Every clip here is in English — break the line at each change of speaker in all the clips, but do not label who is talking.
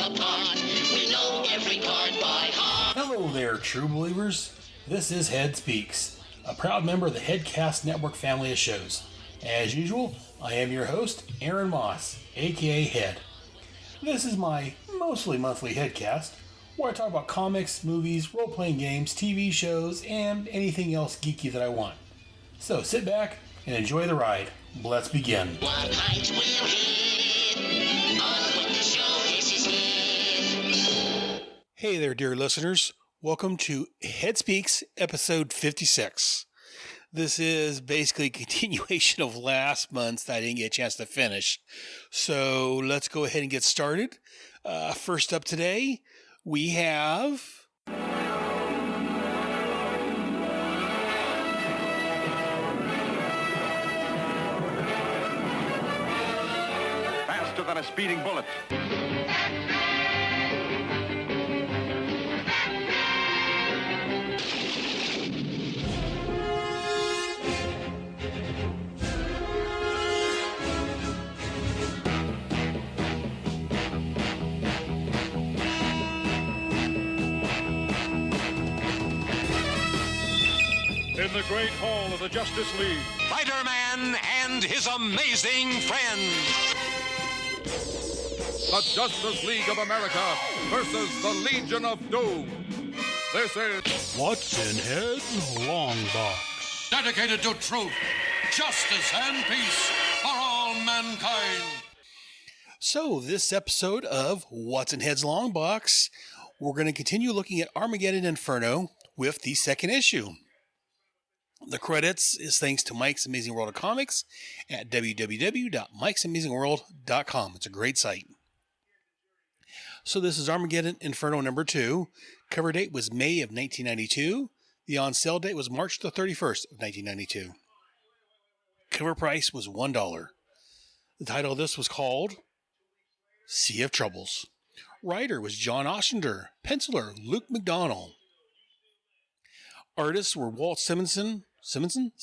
apart. We know every part by heart.
Hello there, true believers. This is Head Speaks, a proud member of the Headcast Network family of shows. As usual, I am your host, Aaron Moss, aka Head. This is my mostly monthly Headcast, where I talk about comics, movies, role-playing games, TV shows, and anything else geeky that I want. So sit back and enjoy the ride. Let's begin.
What heights will hit? On with the show, this is it.
Hey there, dear listeners. Welcome to Head Speaks, episode 56. This is basically a continuation of last month's that I didn't get a chance to finish. So let's go ahead and get started. First up today, we have...
Faster than a speeding bullet.
In the great hall of the Justice League,
Spider-Man and his amazing friends.
the Justice League of America versus the Legion of Doom. This is
What's in Head's Long Box?
Dedicated to truth, justice, and peace for all mankind.
So this episode of What's in Head's Long Box, we're going to continue looking at Armageddon Inferno with the second issue. The credits is thanks to Mike's Amazing World of Comics at www.mikesamazingworld.com. It's a great site. So this is Armageddon Inferno number 2. Cover date was May of 1992. The on-sale date was March the 31st of 1992. Cover price was $1. The title of this was called Sea of Troubles. Writer was John Ostrander. Penciler, Luke McDonnell. Artists were Walt Simonson, and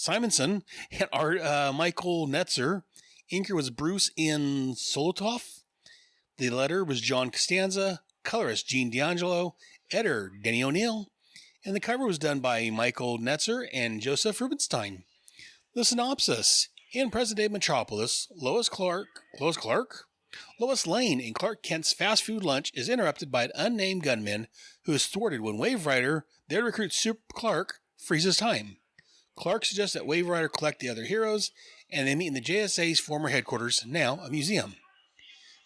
Michael Netzer. Inker was Bruce N. Solotoff. The letter was John Costanza. Colorist Gene D'Angelo. Editor Denny O'Neil. And the cover was done by Michael Netzer and Joseph Rubinstein. The synopsis: in present-day Metropolis, Lois Lane and Clark Kent's fast food lunch is interrupted by an unnamed gunman who is thwarted when Wave Rider, their recruit Super Clark, freezes time. Clark suggests that Wave Rider collect the other heroes, and they meet in the JSA's former headquarters, now a museum.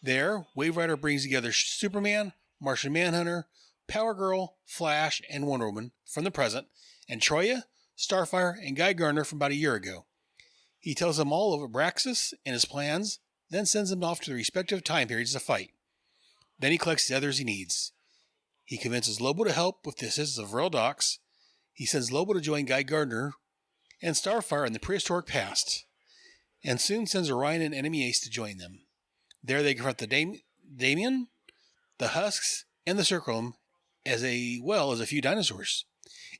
There, Wave Rider brings together Superman, Martian Manhunter, Power Girl, Flash, and Wonder Woman from the present, and Troya, Starfire, and Guy Gardner from about a year ago. He tells them all of Abraxas and his plans, then sends them off to their respective time periods to fight. Then he collects the others he needs. He convinces Lobo to help with the assistance of Royal Docs. He sends Lobo to join Guy Gardner and Starfire in the prehistoric past, and soon sends Orion and Enemy Ace to join them. There they confront the Damien, the Husks, and the Circleum, as well as a few dinosaurs.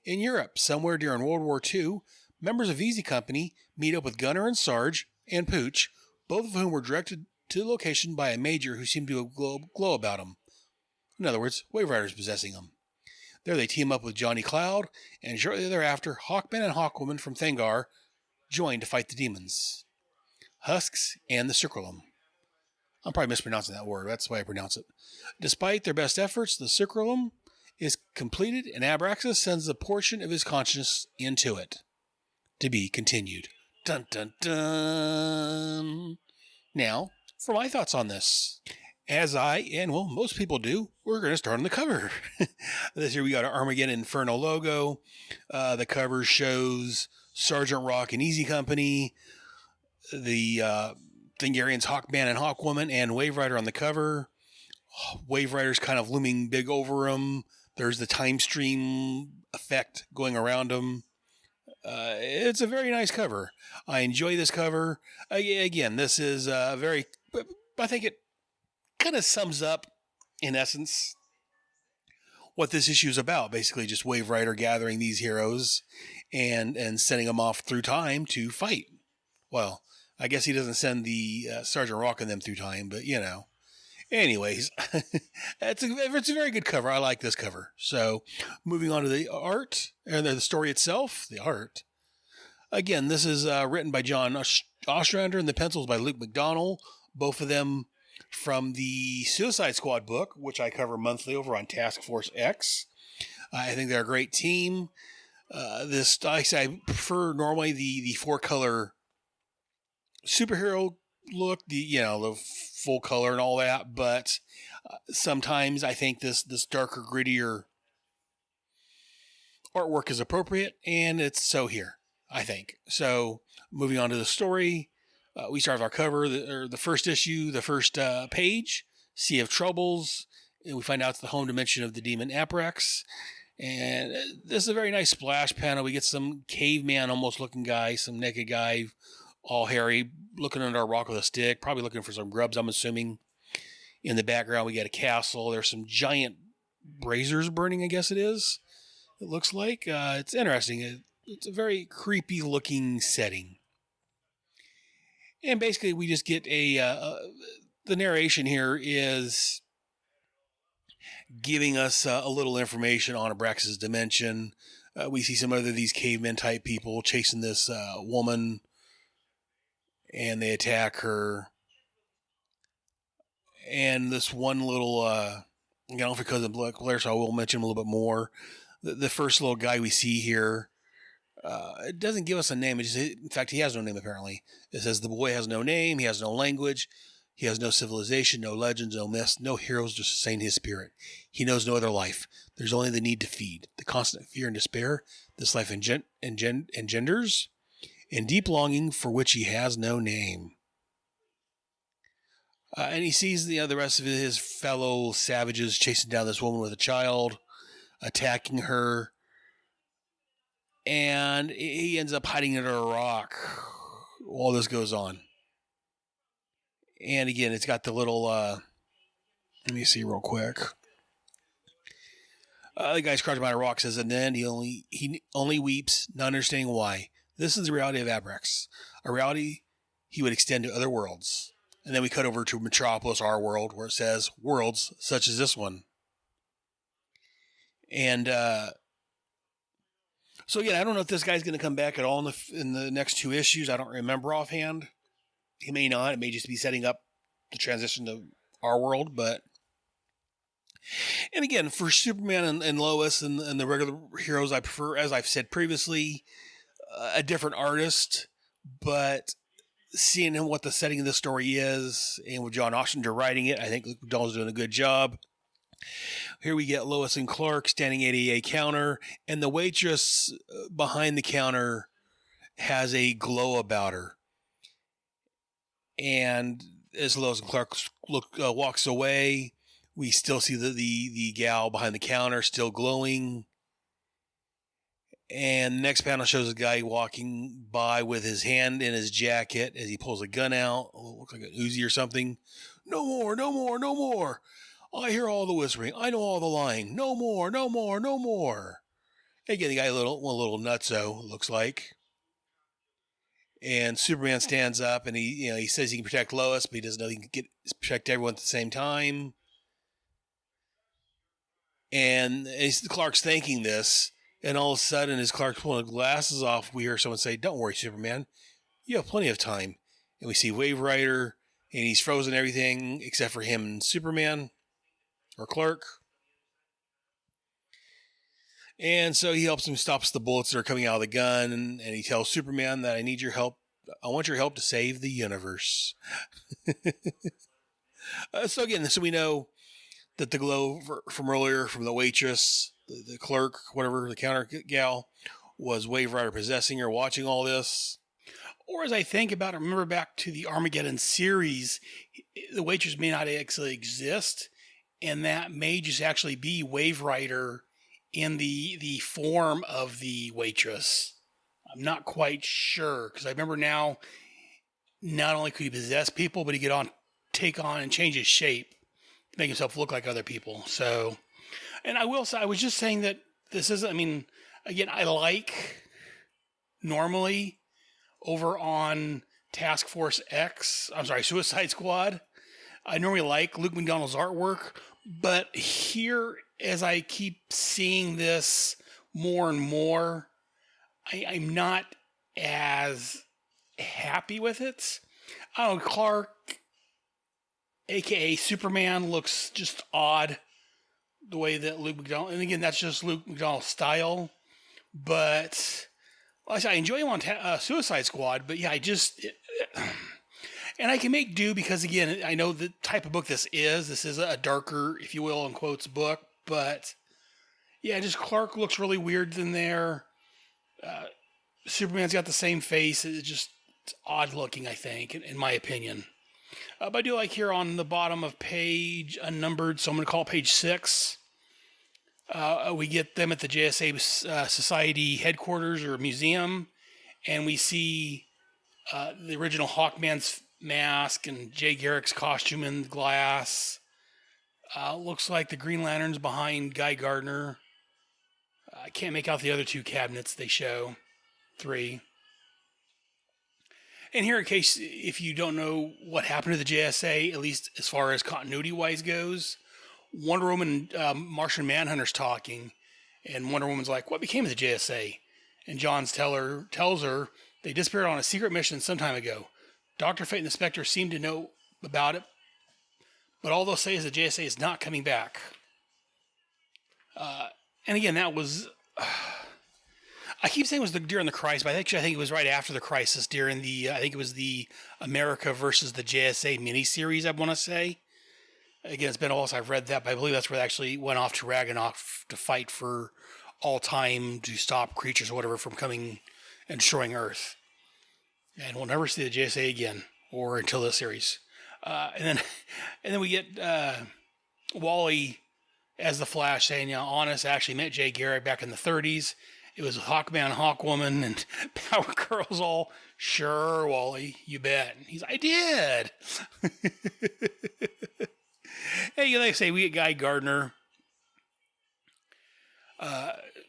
In Europe, somewhere during World War II, members of Easy Company meet up with Gunner and Sarge and Pooch, both of whom were directed to the location by a major who seemed to have glow about him. In other words, Wave Riders possessing him. There they team up with Johnny Cloud, and shortly thereafter, Hawkman and Hawkwoman from Thangar join to fight the demons, Husks, and the Circleum. I'm probably mispronouncing that word. That's the way I pronounce it. Despite their best efforts, the Circleum is completed, and Abraxas sends a portion of his consciousness into it. To be continued. Dun dun dun. Now, for my thoughts on this. As most people do, we're going to start on the cover. This year we got our Armageddon Inferno logo. The cover shows Sergeant Rock and Easy Company, the Thingarians Hawkman and Hawkwoman, and Wave Rider on the cover. Wave Rider's kind of looming big over him. There's the time stream effect going around him. It's a very nice cover. I enjoy this cover. Again, this is I think it kind of sums up, in essence, what this issue is about. Basically, just Wave Rider gathering these heroes and sending them off through time to fight. Well, I guess he doesn't send the Sergeant Rock and them through time, but, you know. Anyways, it's a very good cover. I like this cover. So, moving on to the art and the story itself, the art. Again, this is written by John Ostrander and the pencils by Luke McDonnell. Both of them from the Suicide Squad book, which I cover monthly over on Task Force X. I think they're a great team. I prefer normally the 4-color superhero look, the full color and all that, but sometimes I think this darker, grittier artwork is appropriate, and it's so here, I think. So, moving on to the story, we start with our cover, the first issue, the first page, Sea of Troubles, and we find out it's the home dimension of the demon Aprex. And this is a very nice splash panel. We get some caveman almost looking guy, some naked guy, all hairy, looking under a rock with a stick, probably looking for some grubs, I'm assuming. In the background, we got a castle. There's some giant braziers burning, I guess it is. It looks like. It's interesting. It's a very creepy looking setting. And basically, we just get the narration here is giving us a little information on Abraxas' dimension. We see some other these cavemen type people chasing this woman, and they attack her. And this one little, because of Blair, so I will mention him a little bit more. The first little guy we see here, it doesn't give us a name. In fact, he has no name apparently. It says the boy has no name, he has no language, he has no civilization, no legends, no myths, no heroes to sustain his spirit. He knows no other life. There's only the need to feed, the constant fear and despair this life engenders, and deep longing for which he has no name. And he sees the rest of his fellow savages chasing down this woman with a child, attacking her, and he ends up hiding under a rock while this goes on. And again, it's got the little, let me see real quick. The guy's crouched behind a rock, says, and then he only weeps, not understanding why. This is the reality of Abrax, a reality he would extend to other worlds. And then we cut over to Metropolis, our world, where it says worlds such as this one. And so again, I don't know if this guy's going to come back at all in the next 2 issues. I don't remember offhand. He may not. It may just be setting up the transition to our world. But and again, for Superman and Lois and the regular heroes, I prefer, as I've said previously, a different artist. But seeing what the setting of the story is, and with John Ostrander writing it, I think Luke McDonnell's doing a good job. Here we get Lois and Clark standing at a counter, and the waitress behind the counter has a glow about her. And as Lois and Clark walks away, we still see the gal behind the counter still glowing. And the next panel shows a guy walking by with his hand in his jacket as he pulls a gun out. It looks like an Uzi or something. No more, no more, no more. I hear all the whispering. I know all the lying. No more, no more, no more. Again, the guy a little nutso, looks like. And Superman stands up and he says he can protect Lois, but he doesn't know he can protect everyone at the same time. And Clark's thinking this. And all of a sudden, as Clark's pulling the glasses off, we hear someone say, "Don't worry, Superman. You have plenty of time." And we see Wave Rider, and he's frozen everything except for him and Superman, or Clark. And so he helps him, stops the bullets that are coming out of the gun, and he tells Superman that I need your help. I want your help to save the universe. So we know that the glow from earlier from the waitress, the clerk, whatever, the counter gal, was Wave Rider possessing her, watching all this.
Or as I think about it, remember back to the Armageddon series, the waitress may not actually exist, and that may just actually be Wave Rider in the form of the waitress. I'm not quite sure, because I remember now, not only could he possess people, but he could take on and change his shape to make himself look like other people. So, and I will say, I was just saying that this isn't, again, I like normally over on Suicide Squad, I normally like Luke McDonald's artwork, but here, as I keep seeing this more and more, I'm not as happy with it. I don't know, Clark, aka Superman, looks just odd the way that Luke McDonald, and again, that's just Luke McDonald's style, but like I said, I enjoy him on Suicide Squad, but yeah, and I can make do because, again, I know the type of book this is. This is a darker, if you will, in quotes, book, but yeah, just Clark looks really weird in there. Superman's got the same face. It's odd looking, I think, in my opinion. But I do like here on the bottom of page unnumbered, so I'm going to call it page 6. We get them at the JSA Society headquarters or museum, and we see the original Hawkman's mask and Jay Garrick's costume in glass. Looks like the Green Lantern's behind Guy Gardner. I can't make out the other 2 cabinets they show. 3. And here, in case if you don't know what happened to the JSA, at least as far as continuity-wise goes, Wonder Woman and Martian Manhunter's talking, and Wonder Woman's like, what became of the JSA? And Johns tells her they disappeared on a secret mission some time ago. Dr. Fate and the Spectre seem to know about it, but all they'll say is the JSA is not coming back. And again, that was... I keep saying it was during the crisis, but I think it was right after the crisis, during the, I think it was the America versus the JSA miniseries, I want to say. Again, it's been a while since I've read that, but I believe that's where they actually went off to Ragnarok to fight for all time to stop creatures or whatever from coming and destroying Earth. And we'll never see the JSA again, or until this series. And then we get Wally as the Flash saying, Honest actually met Jay Garrick back in the 30s. It was Hawkman, Hawkwoman, and Power Girls all, sure, Wally, you bet. And he's like, I did. Hey, like I say, we get Guy Gardner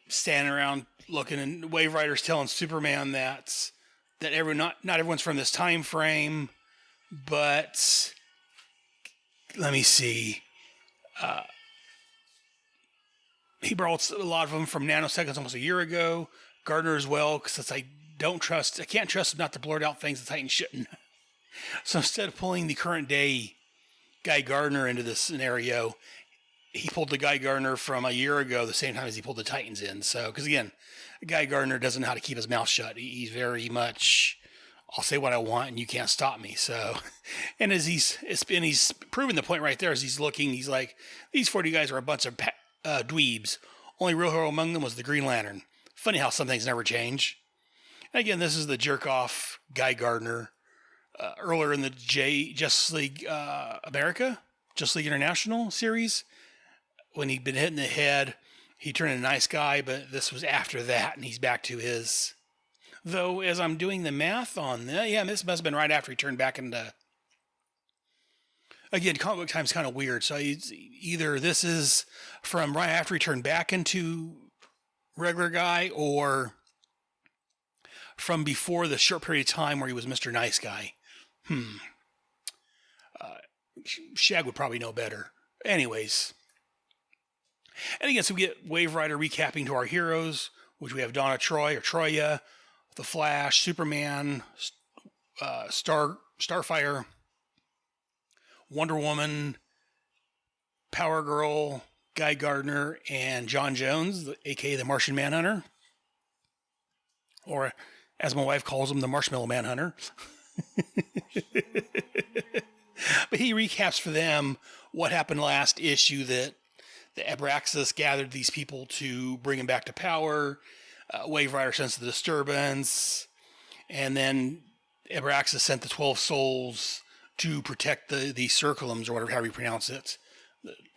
standing around looking, and Wave Rider's telling Superman that not everyone's from this time frame, but let me see. He brought a lot of them from nanoseconds almost a year ago. Gardner as well, because I can't trust him not to blurt out things the Titans shouldn't. So instead of pulling the current day Guy Gardner into this scenario, he pulled the Guy Gardner from a year ago, the same time as he pulled the Titans in. So, because again, Guy Gardner doesn't know how to keep his mouth shut. He's very much, I'll say what I want and you can't stop me. So, and as he's proven the point right there as he's looking, he's like, these 40 guys are a bunch of dweebs. Only real hero among them was the Green Lantern. Funny how some things never change. And again, this is the jerk-off Guy Gardner. Earlier in the Justice League America, Justice League International series, when he'd been hit in the head, he turned a nice guy, but this was after that, and he's back to his... Though, as I'm doing the math on that, this must have been right after he turned back into... Again, comic book time's kind of weird, so either this is from right after he turned back into regular guy, or from before the short period of time where he was Mr. Nice Guy. Shag would probably know better. Anyways. And again, so we get Wave Rider recapping to our heroes, which we have Donna Troy, or Troya, The Flash, Superman, Starfire, Wonder Woman, Power Girl, Guy Gardner, and John Jones, a.k.a. the Martian Manhunter. Or, as my wife calls him, the Marshmallow Manhunter. But he recaps for them what happened last issue, that the Abraxas gathered these people to bring him back to power. Wave Rider sensed the disturbance. And then Abraxas sent the 12 souls to protect the Circulums, or whatever, however you pronounce it.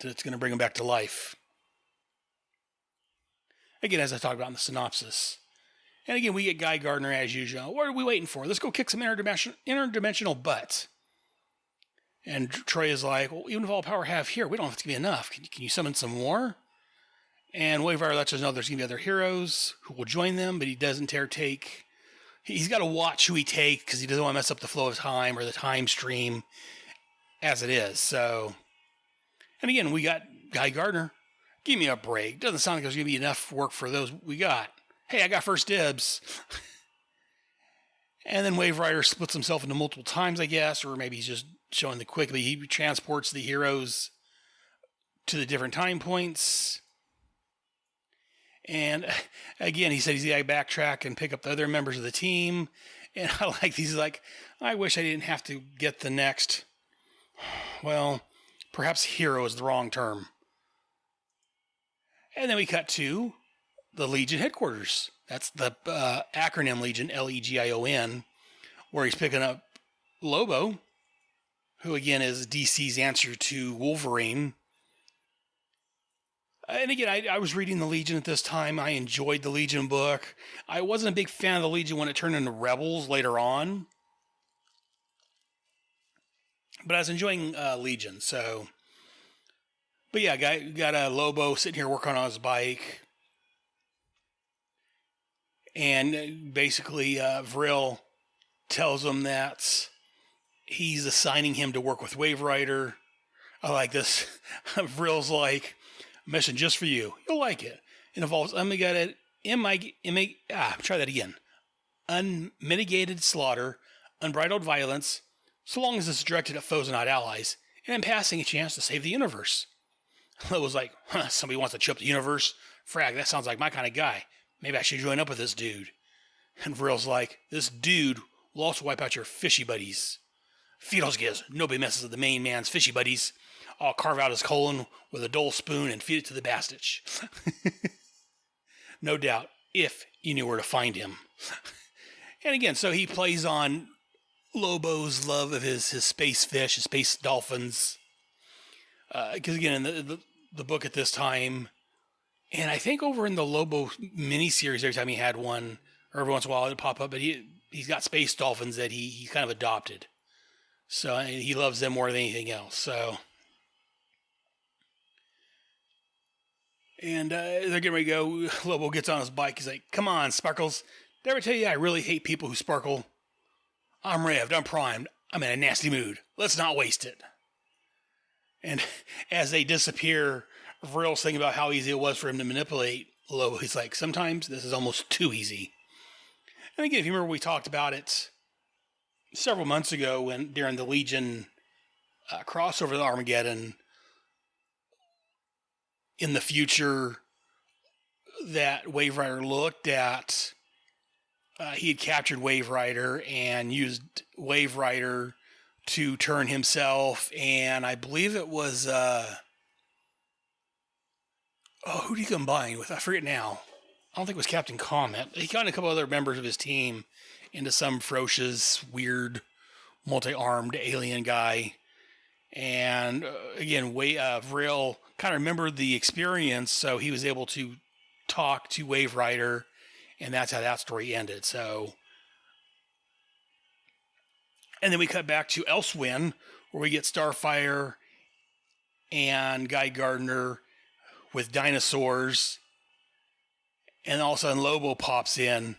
That's going to bring them back to life. Again, as I talked about in the synopsis. And again, we get Guy Gardner as usual. What are we waiting for? Let's go kick some interdimensional butt. And Troy is like, well, even if all power I have here, we don't have to be enough. Can you summon some more? And Wave Rider lets us know there's going to be other heroes who will join them, but he doesn't dare take... He's got to watch who he takes because he doesn't want to mess up the flow of time or the time stream. as it is. So, and again, we got Guy Gardner. Give me a break. Doesn't sound like there's going to be enough work for those we got. Hey, I got first dibs. And then Wave Rider splits himself into multiple times, I guess, or maybe he's just showing the quickly. He transports the heroes to the different time points. And again, he said he's got to backtrack and pick up the other members of the team. And I like these. Like, I wish I didn't have to get the next. Well, perhaps hero is the wrong term. And then we cut to the Legion headquarters. That's the acronym Legion, Legion, where he's picking up Lobo, who again is DC's answer to Wolverine. And again, I was reading the Legion at this time. I enjoyed the Legion book. I wasn't a big fan of the Legion when it turned into Rebels later on. But I was enjoying Legion, so... But yeah, got a Lobo sitting here working on his bike. And basically, Vril tells him that he's assigning him to work with Wave Rider. I like this. Vril's like, mission just for you. You'll like it. It involves unmitigated slaughter, unbridled violence, so long as it's directed at foes and not allies, and in passing a chance to save the universe. Lobo's like, somebody wants to chip the universe? Frag, that sounds like my kind of guy. Maybe I should join up with this dude. And Vril's like, this dude will also wipe out your fishy buddies. Fiddlesgiz, nobody messes with the main man's fishy buddies. I'll carve out his colon with a dull spoon and feed it to the bastich. No doubt, if you knew where to find him. And again, so he plays on Lobo's love of his space fish, his space dolphins. Because again, in the book at this time, and I think over in the Lobo miniseries, every time he had one, or every once in a while it'd pop up, but he's got space dolphins that he kind of adopted. So he loves them more than anything else. So, and they're getting ready to go. Lobo gets on his bike. He's like, come on, Sparkles. Did I ever tell you I really hate people who sparkle? I'm revved. I'm primed. I'm in a nasty mood. Let's not waste it. And as they disappear, Vril's thinking about how easy it was for him to manipulate Lobo. He's like, sometimes this is almost too easy. And again, if you remember, we talked about it several months ago during the Legion crossover of Armageddon. In the future, that Wave Rider looked at, he had captured Wave Rider and used Wave Rider to turn himself, and I believe it was, who did he combine with? I forget now. I don't think it was Captain Comet. He got a couple other members of his team into some ferocious, weird, multi-armed alien guy. And again, Vril kind of remembered the experience, so he was able to talk to Wave Rider, and that's how that story ended. So, and then we cut back to Elsewin, where we get Starfire and Guy Gardner with dinosaurs, and all of a sudden Lobo pops in.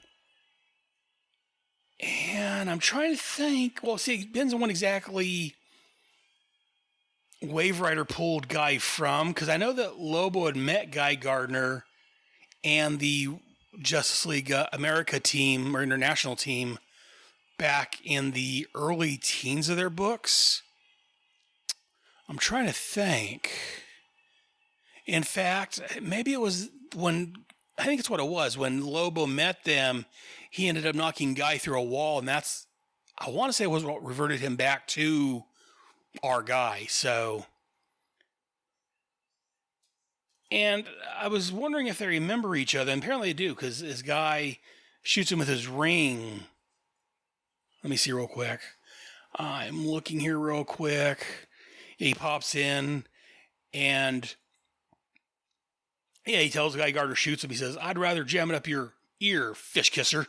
And I'm trying to think, well, see, it depends on what exactly Wave Rider pulled Guy from, because I know that Lobo had met Guy Gardner and the Justice League America team, or international team, back in the early teens of their books. I'm trying to think. In fact, maybe it was I think it's what it was. When Lobo met them, he ended up knocking Guy through a wall, and I want to say it was what reverted him back to our Guy. So, and I was wondering if they remember each other, and apparently they do, because this Guy shoots him with his ring. Let me see real quick. I'm looking here real quick. He pops in, and he tells Guy Gardner, shoots him. He says, I'd rather jam it up your ear, fish kisser.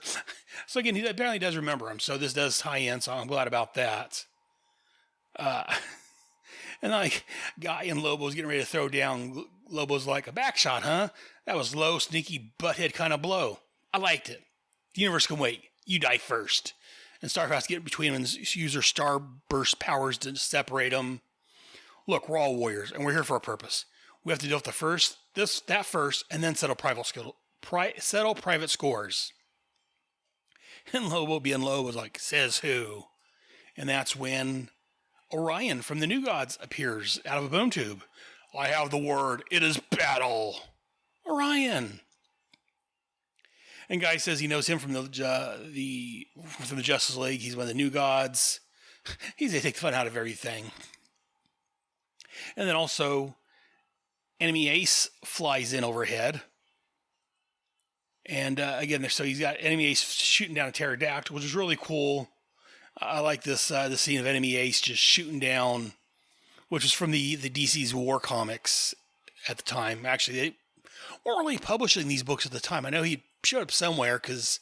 So again, he apparently does remember him. So this does tie in, so I'm glad about that. And like, Guy and Lobo's getting ready to throw down. Lobo's like, a back shot, huh? That was low, sneaky, butthead kind of blow. I liked it. The universe can wait. You die first. And Starfire has to get between them and use her starburst powers to separate them. Look, we're all warriors, and we're here for a purpose. We have to deal with that first, and then settle private scores. And Lobo, being Lobo, was like, says who? And that's when Orion from the New Gods appears out of a boom tube. I have the word. It is battle. Orion. And Guy says he knows him from the Justice League. He's one of the New Gods. They take fun out of everything. And then also, Enemy Ace flies in overhead. And again, so he's got Enemy Ace shooting down a pterodactyl, which is really cool. I like this the scene of Enemy Ace just shooting down, which was from the DC's War comics at the time. Actually, they weren't really publishing these books at the time. I know he showed up somewhere because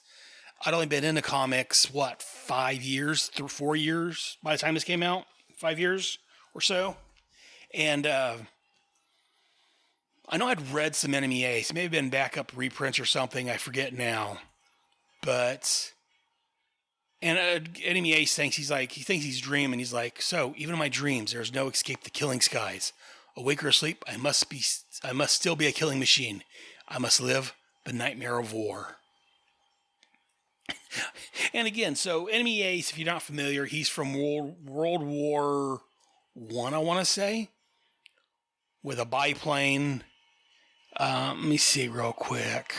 I'd only been into comics, 5 years, 4 years by the time this came out? 5 years or so. And I know I'd read some Enemy Ace. It may have been backup reprints or something. I forget now. But, and Enemy Ace thinks he's dreaming. He's like, so even in my dreams, there's no escape the killing skies. Awake or asleep, I must still be a killing machine. I must live the nightmare of war. And again, so Enemy Ace, if you're not familiar, he's from World War I, I want to say, with a biplane. Let me see real quick.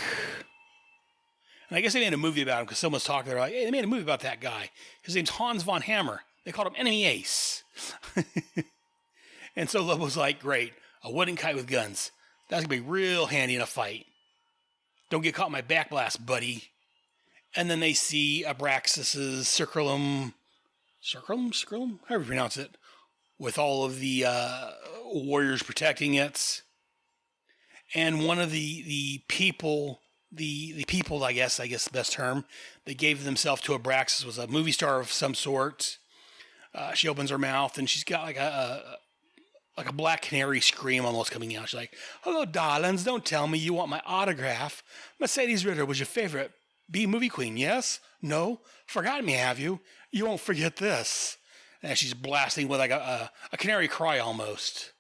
And I guess they made a movie about him because someone's talking. They're like, hey, they made a movie about that guy. His name's Hans von Hammer. They called him Enemy Ace. And so Lobo's like, great, a wooden kite with guns. That's going to be real handy in a fight. Don't get caught in my backblast, buddy. And then they see Abraxas's circulum, however you pronounce it, with all of the warriors protecting it. And one of the people, I guess the best term, they gave themselves to Abraxas was a movie star of some sort. She opens her mouth and she's got like a black canary scream almost coming out. She's like, hello, darlings, don't tell me you want my autograph. Mercedes Ritter was your favorite B-movie queen, yes? No? Forgotten me, have you? You won't forget this. And she's blasting with like a canary cry almost.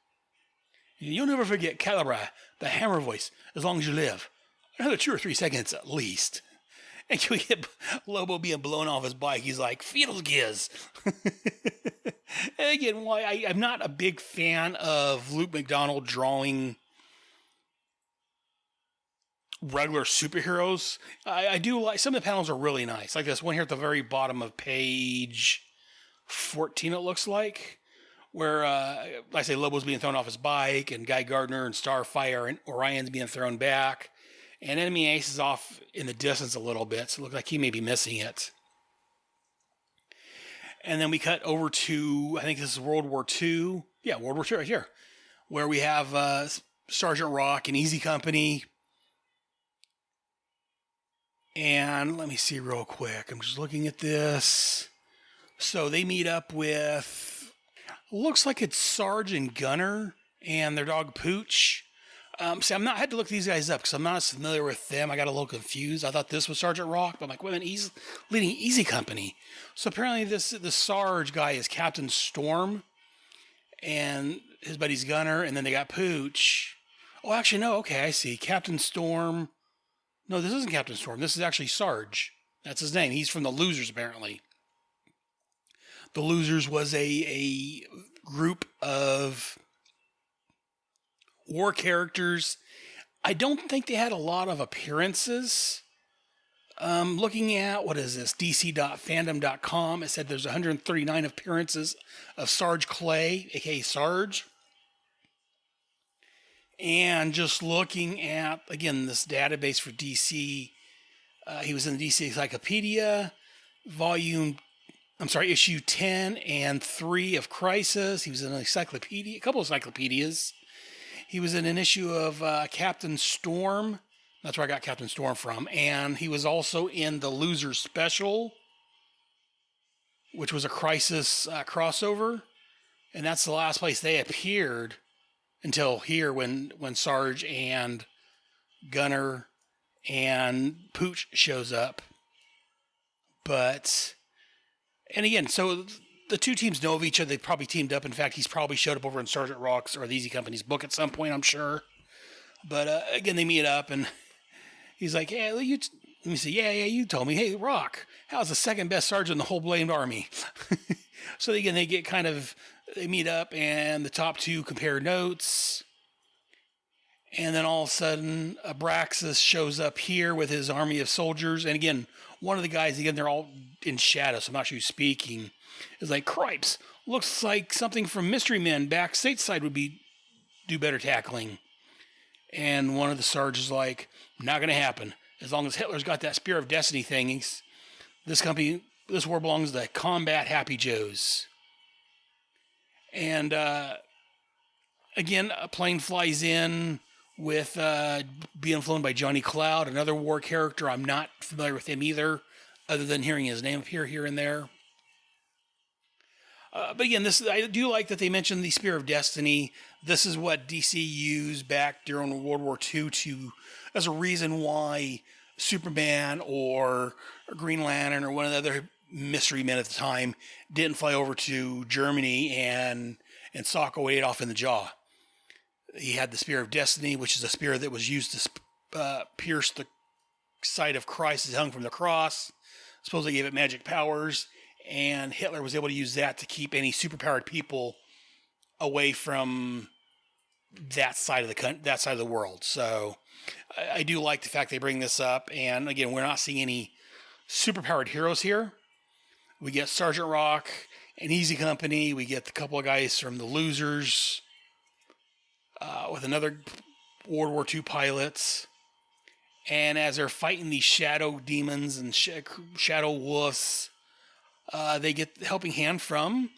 You'll never forget Calibra, the hammer voice, as long as you live. Another 2 or 3 seconds at least. And you get Lobo being blown off his bike. He's like, Fiddlegiz. And again, I'm not a big fan of Luke McDonald drawing regular superheroes. I do like, some of the panels are really nice. Like this one here at the very bottom of page 14, it looks like. Where, like I say, Lobo's being thrown off his bike, and Guy Gardner and Starfire and Orion's being thrown back. And Enemy Ace is off in the distance a little bit, so it looks like he may be missing it. And then we cut over to, I think this is World War II. Yeah, World War II right here. Where we have Sergeant Rock and Easy Company. And let me see real quick. I'm just looking at this. So they meet up with, looks like it's Sarge and Gunner and their dog Pooch. See, I had to look these guys up because I'm not as familiar with them. I got a little confused. I thought this was Sergeant Rock, but I'm like, wait a minute, he's leading Easy Company. So apparently the Sarge guy is Captain Storm and his buddy's Gunner, and then they got Pooch. Oh, actually, no, okay, I see. Captain Storm. No, this isn't Captain Storm. This is actually Sarge. That's his name. He's from the Losers, apparently. The Losers was a group of war characters. I don't think they had a lot of appearances. Looking at, what is this, dc.fandom.com, it said there's 139 appearances of Sarge Clay, aka Sarge. And just looking at, again, this database for DC, he was in the DC Encyclopedia, issue 10 and 3 of Crisis. He was in an encyclopedia, a couple of encyclopedias. He was in an issue of Captain Storm. That's where I got Captain Storm from. And he was also in the Losers Special, which was a Crisis crossover. And that's the last place they appeared until here when Sarge and Gunner and Pooch shows up. But And again, so the two teams know of each other. They probably teamed up. In fact, he's probably showed up over in Sergeant Rock's or the Easy Company's book at some point, I'm sure. But again, they meet up, and he's like, "Hey, let me see. Yeah, you told me. Hey, Rock, how's the second best sergeant in the whole blamed army?" So again, they meet up, and the top two compare notes. And then all of a sudden, Abraxas shows up here with his army of soldiers. And again, one of the guys, again, they're all in shadow, so I'm not sure who's speaking, is like, "Cripes, looks like something from Mystery Men back stateside would do better tackling." And one of the sergeants is like, "Not going to happen. As long as Hitler's got that Spear of Destiny thing, this war belongs to combat Happy Joes." And again, a plane flies in with being flown by Johnny Cloud, another war character. I'm not familiar with him either, other than hearing his name appear here and there. But again, I do like that they mentioned the Spear of Destiny. This is what DC used back during World War II as a reason why Superman or Green Lantern or one of the other mystery men at the time didn't fly over to Germany and sock Wade off in the jaw. He had the Spear of Destiny, which is a spear that was used to pierce the side of Christ as he hung from the cross. Supposedly gave it magic powers, and Hitler was able to use that to keep any superpowered people away from that side of the world. So I do like the fact they bring this up. And again, we're not seeing any superpowered heroes here. We get Sergeant Rock and Easy Company. We get a couple of guys from the Losers with another World War II pilots. And as they're fighting these shadow demons and shadow wolves, they get the helping hand from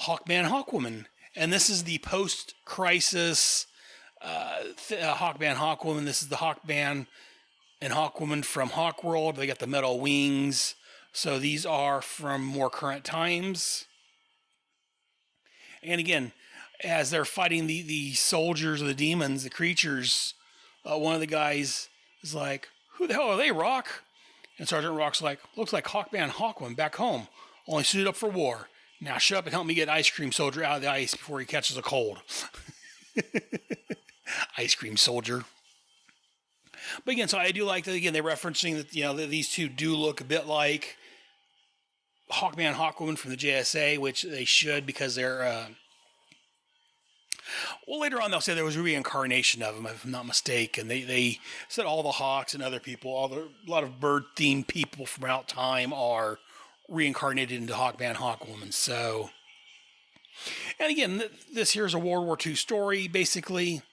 Hawkman, Hawkwoman. And this is the post-crisis Hawkman, Hawkwoman. This is the Hawkman and Hawkwoman from Hawkworld. They got the metal wings. So these are from more current times. And again, as they're fighting the soldiers or the demons, the creatures, one of the guys is like, "Who the hell are they, Rock?" And Sergeant Rock's like, "Looks like Hawkman, Hawkwoman back home. Only suited up for war. Now shut up and help me get Ice Cream Soldier out of the ice before he catches a cold." Ice Cream Soldier. But again, so I do like that. Again, they're referencing that, that these two do look a bit like Hawkman, Hawkwoman from the JSA, which they should, because they're well, later on they'll say there was a reincarnation of them, if I'm not mistaken. They said all the Hawks and other people, a lot of bird-themed people from out time are reincarnated into Hawkman, Hawkwoman. So, and again, this here's a World War II story. Basically,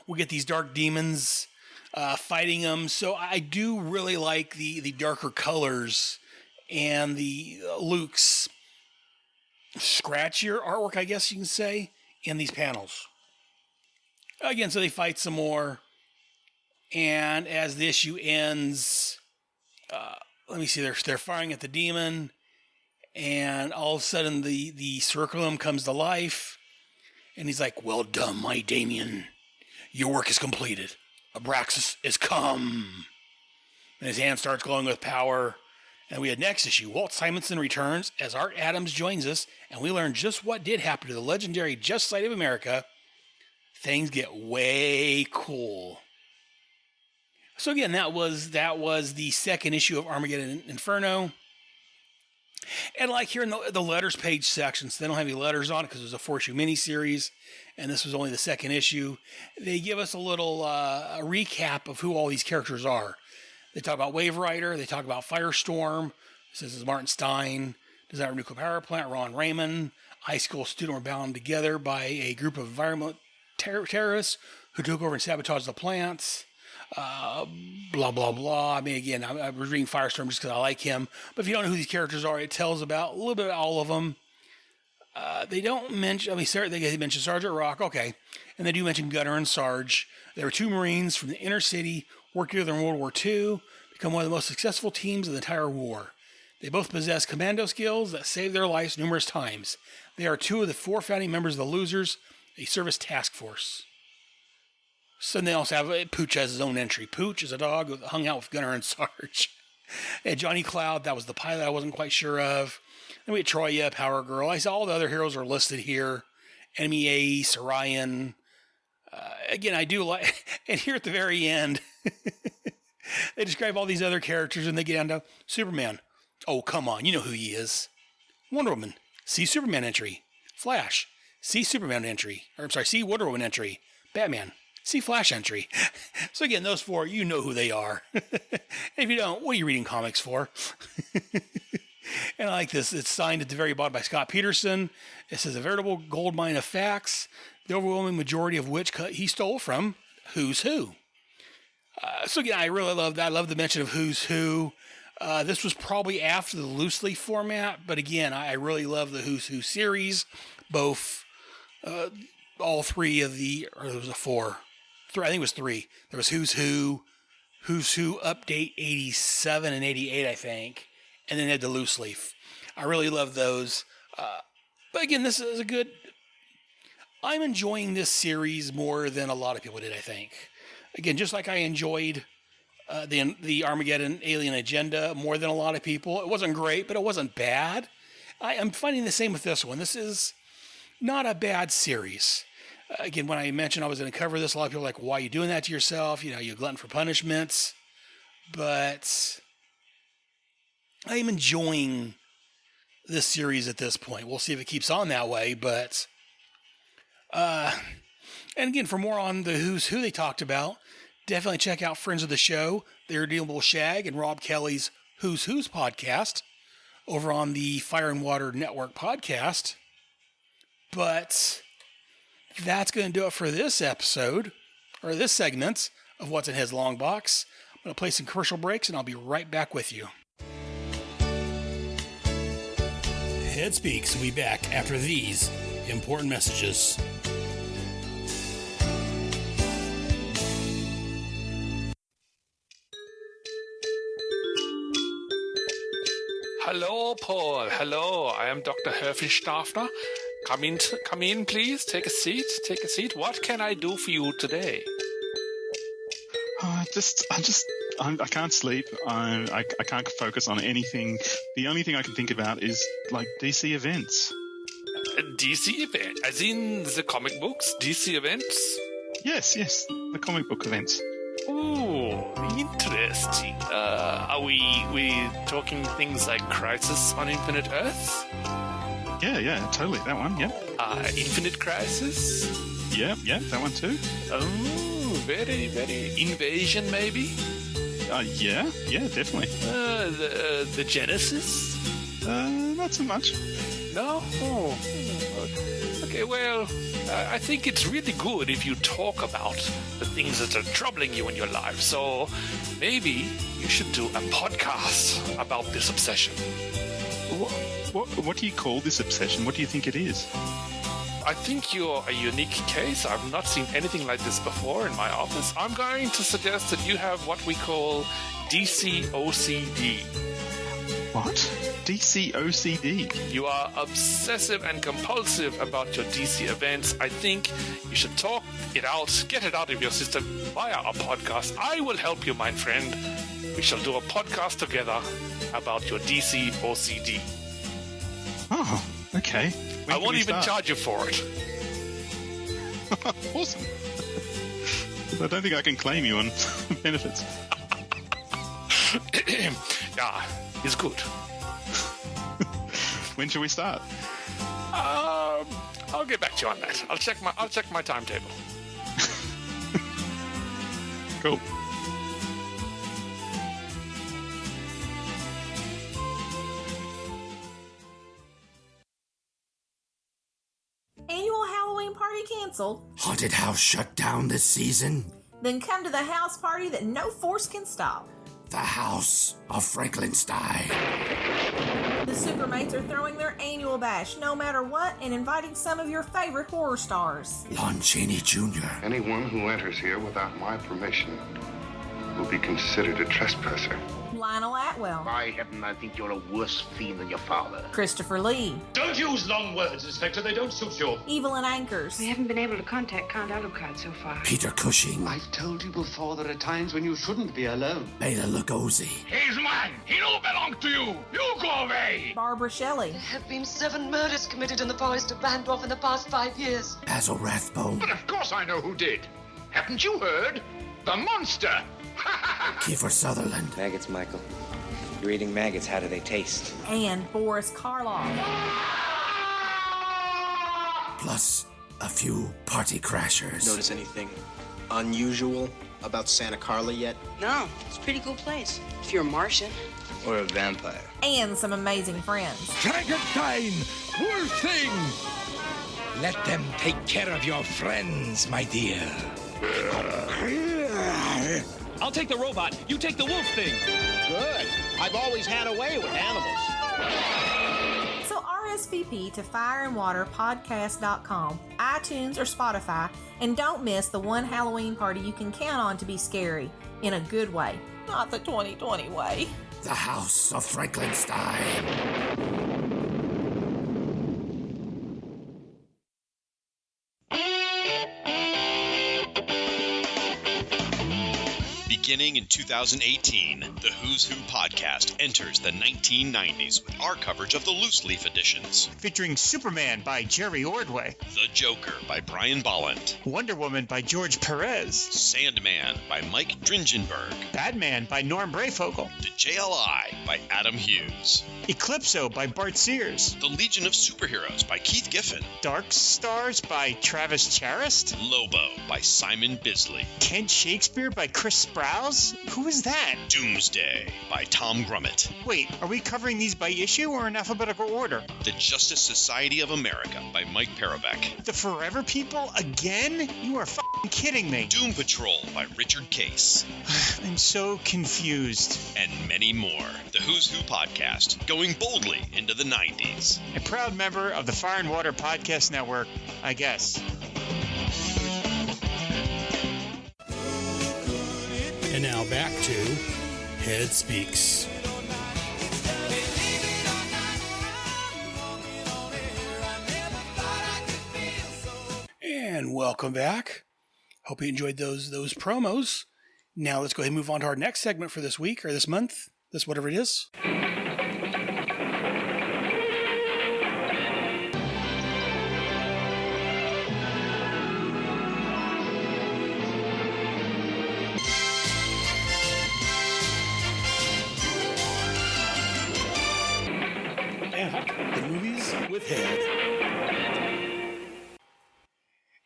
we get these dark demons fighting them. So I do really like the darker colors and the Luke's scratchier artwork, I guess you can say, in these panels. Again, so they fight some more. And as the issue ends, let me see, they're firing at the demon, and all of a sudden the Circulum comes to life, and he's like, "Well done, my Damien. Your work is completed. Abraxas is come." And his hand starts glowing with power. And we had next issue, Walt Simonson returns as Art Adams joins us, and we learn just what did happen to the legendary Just Side of America. Things get way cool. So again, that was the second issue of Armageddon Inferno. And like here in the letters page sections, they don't have any letters on it because it was a 4-issue miniseries, and this was only the second issue. They give us a little a recap of who all these characters are. They talk about Wave Rider. They talk about Firestorm. This is Martin Stein, designer of nuclear power plant. Ron Raymond, high school student, were bound together by a group of environmental terrorists who took over and sabotaged the plants. Blah, blah, blah. I mean, again, I was reading Firestorm just because I like him. But if you don't know who these characters are, it tells about a little bit of all of them. They don't mention, they mention Sergeant Rock, okay. And they do mention Gunner and Sarge. There were two Marines from the inner city, worked together in World War II, become one of the most successful teams of the entire war. They both possess commando skills that saved their lives numerous times. They are two of the 4 founding members of the Losers, a service task force. So they also have Pooch has his own entry. Pooch is a dog who hung out with Gunner and Sarge. And Johnny Cloud, that was the pilot I wasn't quite sure of. Then we had Troya, Power Girl. I saw all the other heroes are listed here. Enemy Ace, Orion. Again, I do like, and here at the very end, they describe all these other characters and they get down to Superman. Oh, come on, you know who he is. Wonder Woman. See Superman entry. Flash. See Superman entry. Or I'm sorry, see Wonder Woman entry. Batman. See Flash entry. So again, those four, you know who they are. And if you don't, what are you reading comics for? And I like this. It's signed at the very bottom by Scott Peterson. It says a veritable goldmine of facts, the overwhelming majority of which he stole from Who's Who. So again, I really love that. I love the mention of Who's Who. This was probably after the loose leaf format, but again, I really love the Who's Who series. Both, all three of the, or there was a four. I think it was three. There was Who's Who Update 87 and 88, I think. And then they had the loose leaf. I really love those. But again, this is a good... I'm enjoying this series more than a lot of people did, I think. Again, just like I enjoyed the Armageddon Alien Agenda more than a lot of people. It wasn't great, but it wasn't bad. I'm finding the same with this one. This is not a bad series. Again, when I mentioned I was going to cover this, a lot of people are like, why are you doing that to yourself? You know, you're glutton for punishments. But I am enjoying this series at this point. We'll see if it keeps on that way, but... and again, for more on the Who's Who they talked about, definitely check out Friends of the Show, the Irredeemable Shag, and Rob Kelly's Who's Who's podcast over on the Fire and Water Network podcast. But that's going to do it for this episode, or this segment of What's in His Long Box. I'm going to play some commercial breaks, and I'll be right back with you. Head Speaks will be back after these important messages.
Hello, Paul. Hello, I am Dr. Herfenstaffner. Come in, please. Take a seat. What can I do for you today?
I can't sleep. I can't focus on anything. The only thing I can think about is like DC events.
DC event, as in the comic books. DC events.
Yes, the comic book events.
Ooh, interesting. Are we talking things like Crisis on Infinite Earths?
Yeah, totally. That one, yeah.
Infinite Crisis?
Yeah, that one too.
Oh, very, very. Invasion, maybe?
Yeah, definitely.
The Genesis?
Not so much.
No? Oh. Okay, well, I think it's really good if you talk about the things that are troubling you in your life. So maybe you should do a podcast about this obsession.
What do you call this obsession? What do you think it is?
I think you're a unique case. I've not seen anything like this before in my office. I'm going to suggest that you have what we call DC OCD.
What? DC OCD?
You are obsessive and compulsive about your DC events. I think you should talk it out, get it out of your system via a podcast. I will help you, my friend. We shall do a podcast together about your DC OCD.
Oh, okay.
I won't even charge you for it.
Awesome. I don't think I can claim you on benefits.
Yeah, it's good.
When shall we start?
I'll get back to you on that. I'll check my timetable.
Cool.
Annual Halloween party canceled?
Haunted house shut down this season?
Then come to the house party that no force can stop.
The House of Franklinstein.
The Supermates are throwing their annual bash no matter what and inviting some of your favorite horror stars.
Lon Chaney Jr.
Anyone who enters here without my permission will be considered a trespasser.
Lionel Atwell.
By heaven, I think you're a worse fiend than your father.
Christopher Lee.
Don't use long words, Inspector. They don't suit you.
Evelyn Ankers.
We haven't been able to contact Count Alucard so far.
Peter Cushing.
I've told you before, there are times when you shouldn't be alone.
Bela Lugosi.
He's mine. He don't belong to you. You go away.
Barbara Shelley.
There have been 7 murders committed in the forest of Bandorf in the past 5 years.
Basil Rathbone.
But of course I know who did. Haven't you heard? The monster.
Kiefer Sutherland.
Maggots, Michael. You're eating maggots. How do they taste?
And Boris Karloff.
Plus a few party crashers.
Notice anything unusual about Santa Carla yet?
No, it's a pretty cool place. If you're a Martian.
Or a vampire.
And some amazing friends.
Frankenstein! Poor thing! Let them take care of your friends, my dear.
I'll take the robot. You take the wolf thing.
Good. I've always had a way with animals.
So RSVP to fireandwaterpodcast.com, iTunes, or Spotify, and don't miss the one Halloween party you can count on to be scary, in a good way, not the 2020 way.
The House of Franklinstein.
Beginning in 2018, the Who's Who podcast enters the 1990s with our coverage of the loose leaf editions.
Featuring Superman by Jerry Ordway.
The Joker by Brian Bolland.
Wonder Woman by George Perez.
Sandman by Mike Dringenberg.
Batman by Norm Brayfogle.
The JLI by Adam Hughes.
Eclipso by Bart Sears.
The Legion of Superheroes by Keith Giffen.
Dark Stars by Travis Charest.
Lobo by Simon Bisley.
Kent Shakespeare by Chris Sprouse? Who is that?
Doomsday by Tom Grummett.
Wait, are we covering these by issue or in alphabetical order?
The Justice Society of America by Mike Parobeck.
The Forever People again? You are f***ing kidding me.
Doom Patrol by Richard Case.
I'm so confused.
And many more. The Who's Who podcast, going boldly into the 90s.
A proud member of the Fire and Water Podcast Network, I guess.
And now back to Head Speaks.
And welcome back. Hope you enjoyed those promos. Now let's go ahead and move on to our next segment for this week or this month, this whatever it is. The movies with Head.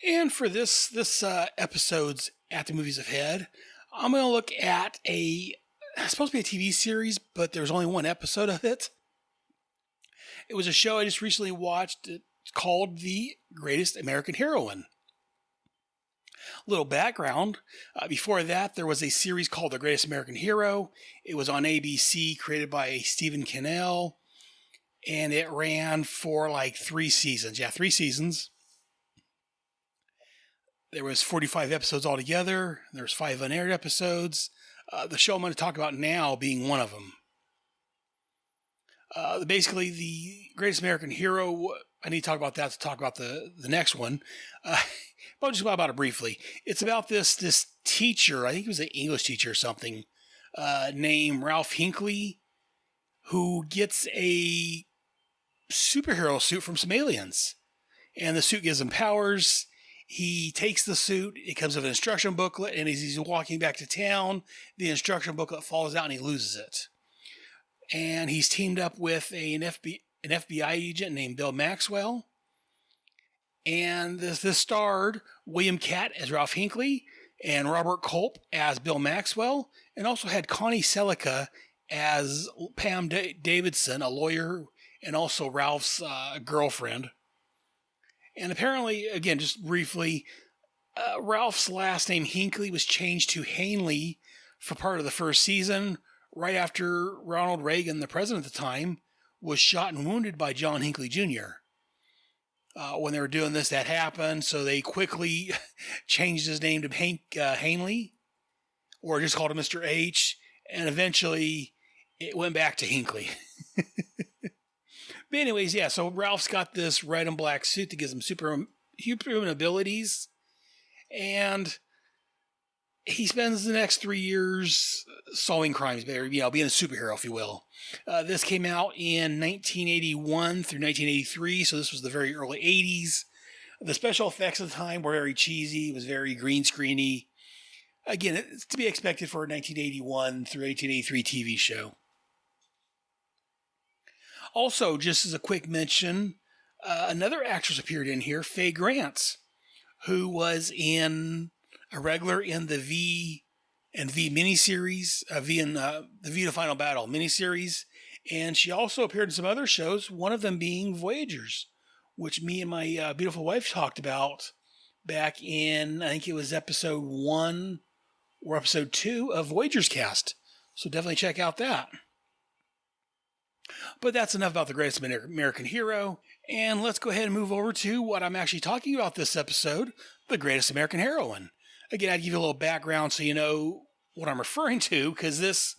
And for this episode's At the Movies of Head, I'm going to look at it's supposed to be a TV series, but there's only one episode of it. It was a show I just recently watched. It's called The Greatest American Heroine. Little background. Before that, there was a series called The Greatest American Hero. It was on ABC, created by Stephen Cannell. And it ran for like 3 seasons. Yeah, 3 seasons. There was 45 episodes altogether. There's 5 unaired episodes. The show I'm going to talk about now being one of them. Basically, The Greatest American Hero, I need to talk about that to talk about the next one. But I'll just talk about it briefly. It's about this teacher, I think he was an English teacher or something, named Ralph Hinckley, who gets a superhero suit from some aliens. And the suit gives him powers. He takes the suit, it comes with an instruction booklet, and as he's walking back to town, the instruction booklet falls out and he loses it. And he's teamed up with an FBI agent named Bill Maxwell. And this starred William Catt as Ralph Hinckley and Robert Culp as Bill Maxwell, and also had Connie Selica as Pam Davidson, a lawyer, and also Ralph's girlfriend. And apparently, again, just briefly, Ralph's last name Hinckley was changed to Hanley for part of the first season, right after Ronald Reagan, the president at the time, was shot and wounded by John Hinckley Jr. When they were doing this, that happened, so they quickly changed his name to Hank Hanley. or just called him Mr. H, and eventually it went back to Hinckley. But anyways, yeah, so Ralph's got this red and black suit that gives him superhuman abilities, and he spends the next 3 years solving crimes, being a superhero, if you will. This came out in 1981 through 1983, so this was the very early 80s. The special effects at the time were very cheesy. It was very green screeny. Again, it's to be expected for a 1981 through 1883 TV show. Also, just as a quick mention, another actress appeared in here, Faye Grants, who was a regular in the V and V miniseries, the V to Final Battle miniseries, and she also appeared in some other shows, one of them being Voyagers, which me and my beautiful wife talked about back in, I think it was episode 1 or episode 2 of Voyagers Cast. So definitely check out that. But that's enough about the Greatest American Hero, and let's go ahead and move over to what I'm actually talking about this episode, the Greatest American Heroine. Again, I'd give you a little background so you know what I'm referring to, because this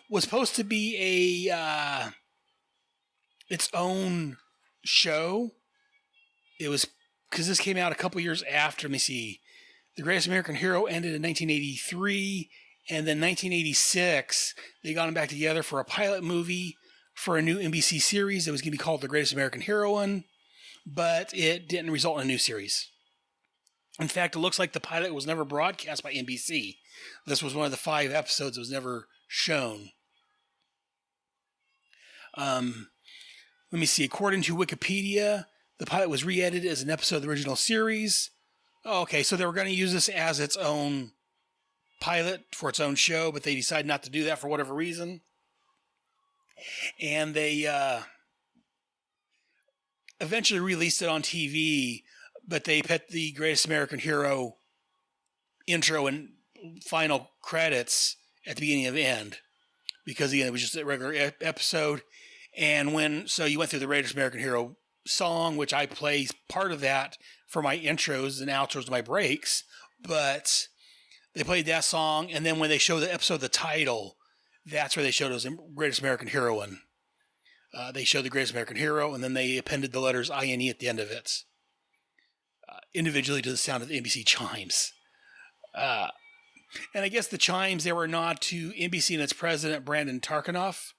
was supposed to be its own show. It was, because this came out a couple years after, let me see, The Greatest American Hero ended in 1983, and then 1986, they got them back together for a pilot movie for a new NBC series that was going to be called The Greatest American Heroine, but it didn't result in a new series. In fact, it looks like the pilot was never broadcast by NBC. This was one of the 5 episodes that was never shown. Let me see. According to Wikipedia, the pilot was re-edited as an episode of the original series. Oh, okay, so they were going to use this as its own pilot for its own show, but they decided not to do that for whatever reason. And they eventually released it on TV, but they put the Greatest American Hero intro and final credits at the beginning of the end, because again, it was just a regular episode. And so you went through the Greatest American Hero song, which I play part of that for my intros and outros to my breaks, but they played that song, and then when they show the episode, the title, that's where they showed us Greatest American Heroine. They showed the Greatest American Hero, and then they appended the letters INE at the end of it, individually to the sound of the NBC chimes. And I guess the chimes, they were a nod to NBC and its president, Brandon Tarkinoff,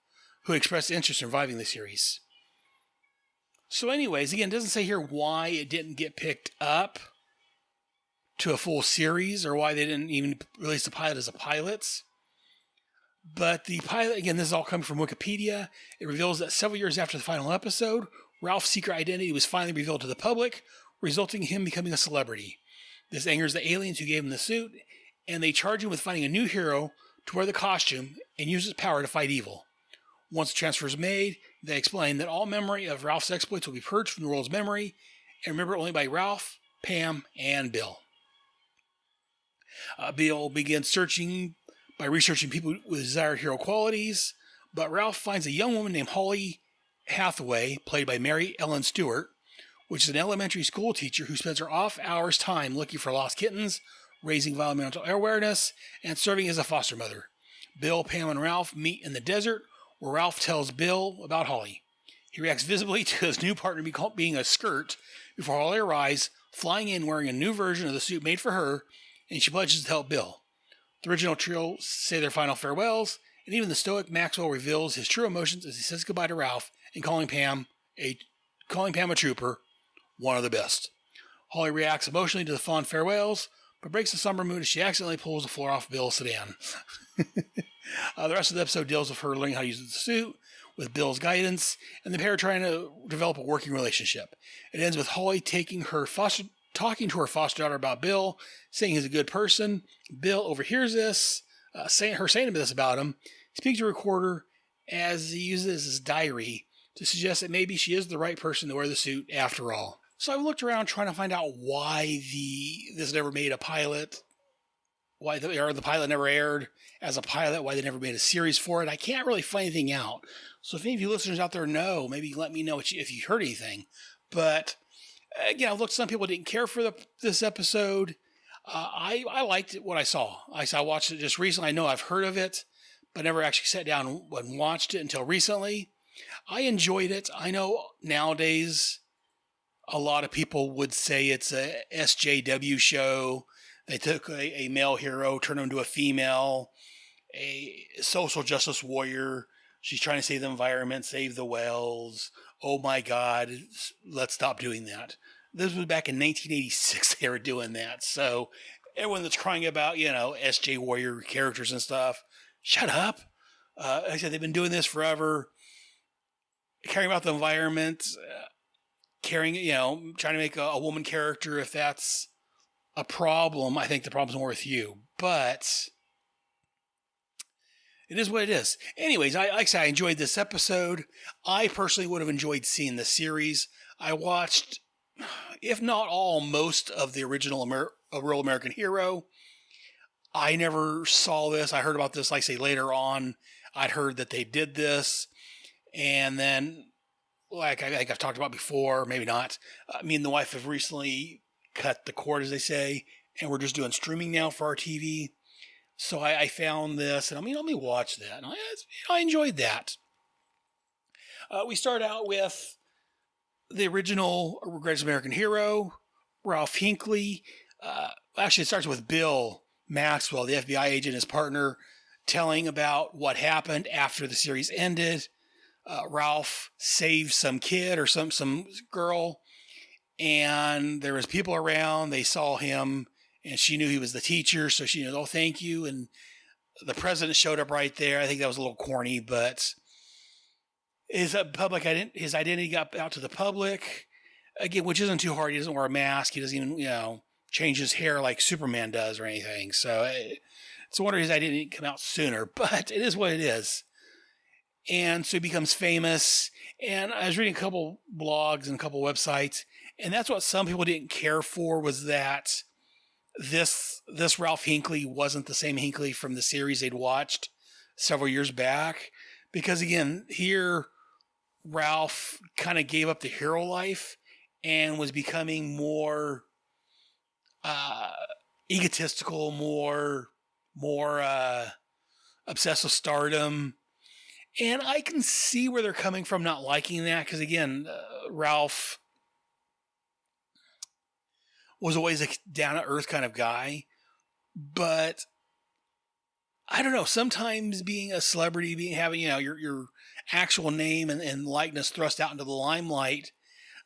who expressed interest in reviving the series. So anyways, again, it doesn't say here why it didn't get picked up to a full series, or why they didn't even release the pilot as a pilot. But the pilot, again, this is all coming from Wikipedia. It reveals that several years after the final episode, Ralph's secret identity was finally revealed to the public, resulting in him becoming a celebrity. This angers the aliens who gave him the suit, and they charge him with finding a new hero to wear the costume and use his power to fight evil. Once the transfer is made, they explain that all memory of Ralph's exploits will be purged from the world's memory and remembered only by Ralph, Pam, and Bill. Bill begins searching by researching people with desired hero qualities, but Ralph finds a young woman named Holly Hathaway, played by Mary Ellen Stewart, which is an elementary school teacher who spends her off-hours time looking for lost kittens, raising environmental awareness, and serving as a foster mother. Bill, Pam, and Ralph meet in the desert, where Ralph tells Bill about Holly. He reacts visibly to his new partner being a skirt before Holly arrives, flying in wearing a new version of the suit made for her, and she pledges to help Bill. The original trio say their final farewells, and even the stoic Maxwell reveals his true emotions as he says goodbye to Ralph and calling Pam a trooper, one of the best. Holly reacts emotionally to the fond farewells, but breaks the somber mood as she accidentally pulls the floor off Bill's sedan. The rest of the episode deals with her learning how to use the suit, with Bill's guidance, and the pair trying to develop a working relationship. It ends with Holly talking to her foster daughter about Bill, saying he's a good person. Bill overhears this, saying this about him, speaks to a recorder as he uses his diary to suggest that maybe she is the right person to wear the suit after all. So I looked around trying to find out why this never made a pilot, why the pilot never aired as a pilot, why they never made a series for it. I can't really find anything out. So if any of you listeners out there know, maybe let me know if you heard anything. But again, I looked. Some people didn't care for this episode. I liked what I saw. I watched it just recently. I know I've heard of it, but never actually sat down and watched it until recently. I enjoyed it. I know nowadays a lot of people would say it's a SJW show. They took a male hero, turned him into a female, a social justice warrior. She's trying to save the environment, save the whales. Oh my God, let's stop doing that. This was back in 1986 they were doing that. So everyone that's crying about, SJ Warrior characters and stuff, shut up. Like I said, they've been doing this forever. Caring about the environment, trying to make a woman character, if that's a problem, I think the problem's more with you. But it is what it is. Anyways, like I said, I enjoyed this episode. I personally would have enjoyed seeing the series. I watched, if not all, most of the original Real American Hero. I never saw this. I heard about this, like I say, later on. I'd heard that they did this. And then, like I think I've talked about before, maybe not, me and the wife have recently cut the cord, as they say, and we're just doing streaming now for our TV. So I found this, and let me watch that. And I enjoyed that. We start out with the original Greatest American Hero, Ralph Hinckley. Actually, it starts with Bill Maxwell, the FBI agent, his partner, telling about what happened after the series ended. Ralph saved some kid or some girl, and there was people around. They saw him, and she knew he was the teacher, so she knew, oh, thank you. And the president showed up right there. I think that was a little corny, but his identity got out to the public again, which isn't too hard. He doesn't wear a mask. He doesn't even change his hair like Superman does or anything. So it's a wonder his identity didn't come out sooner, but it is what it is. And so he becomes famous. And I was reading a couple blogs and a couple websites, and that's what some people didn't care for, was that this Ralph Hinckley wasn't the same Hinckley from the series they'd watched several years back. Because again, here Ralph kind of gave up the hero life and was becoming more egotistical, more obsessed with stardom. And I can see where they're coming from not liking that, because again, Ralph was always a down-to-earth kind of guy. But I don't know, sometimes being a celebrity, having your actual name and likeness thrust out into the limelight,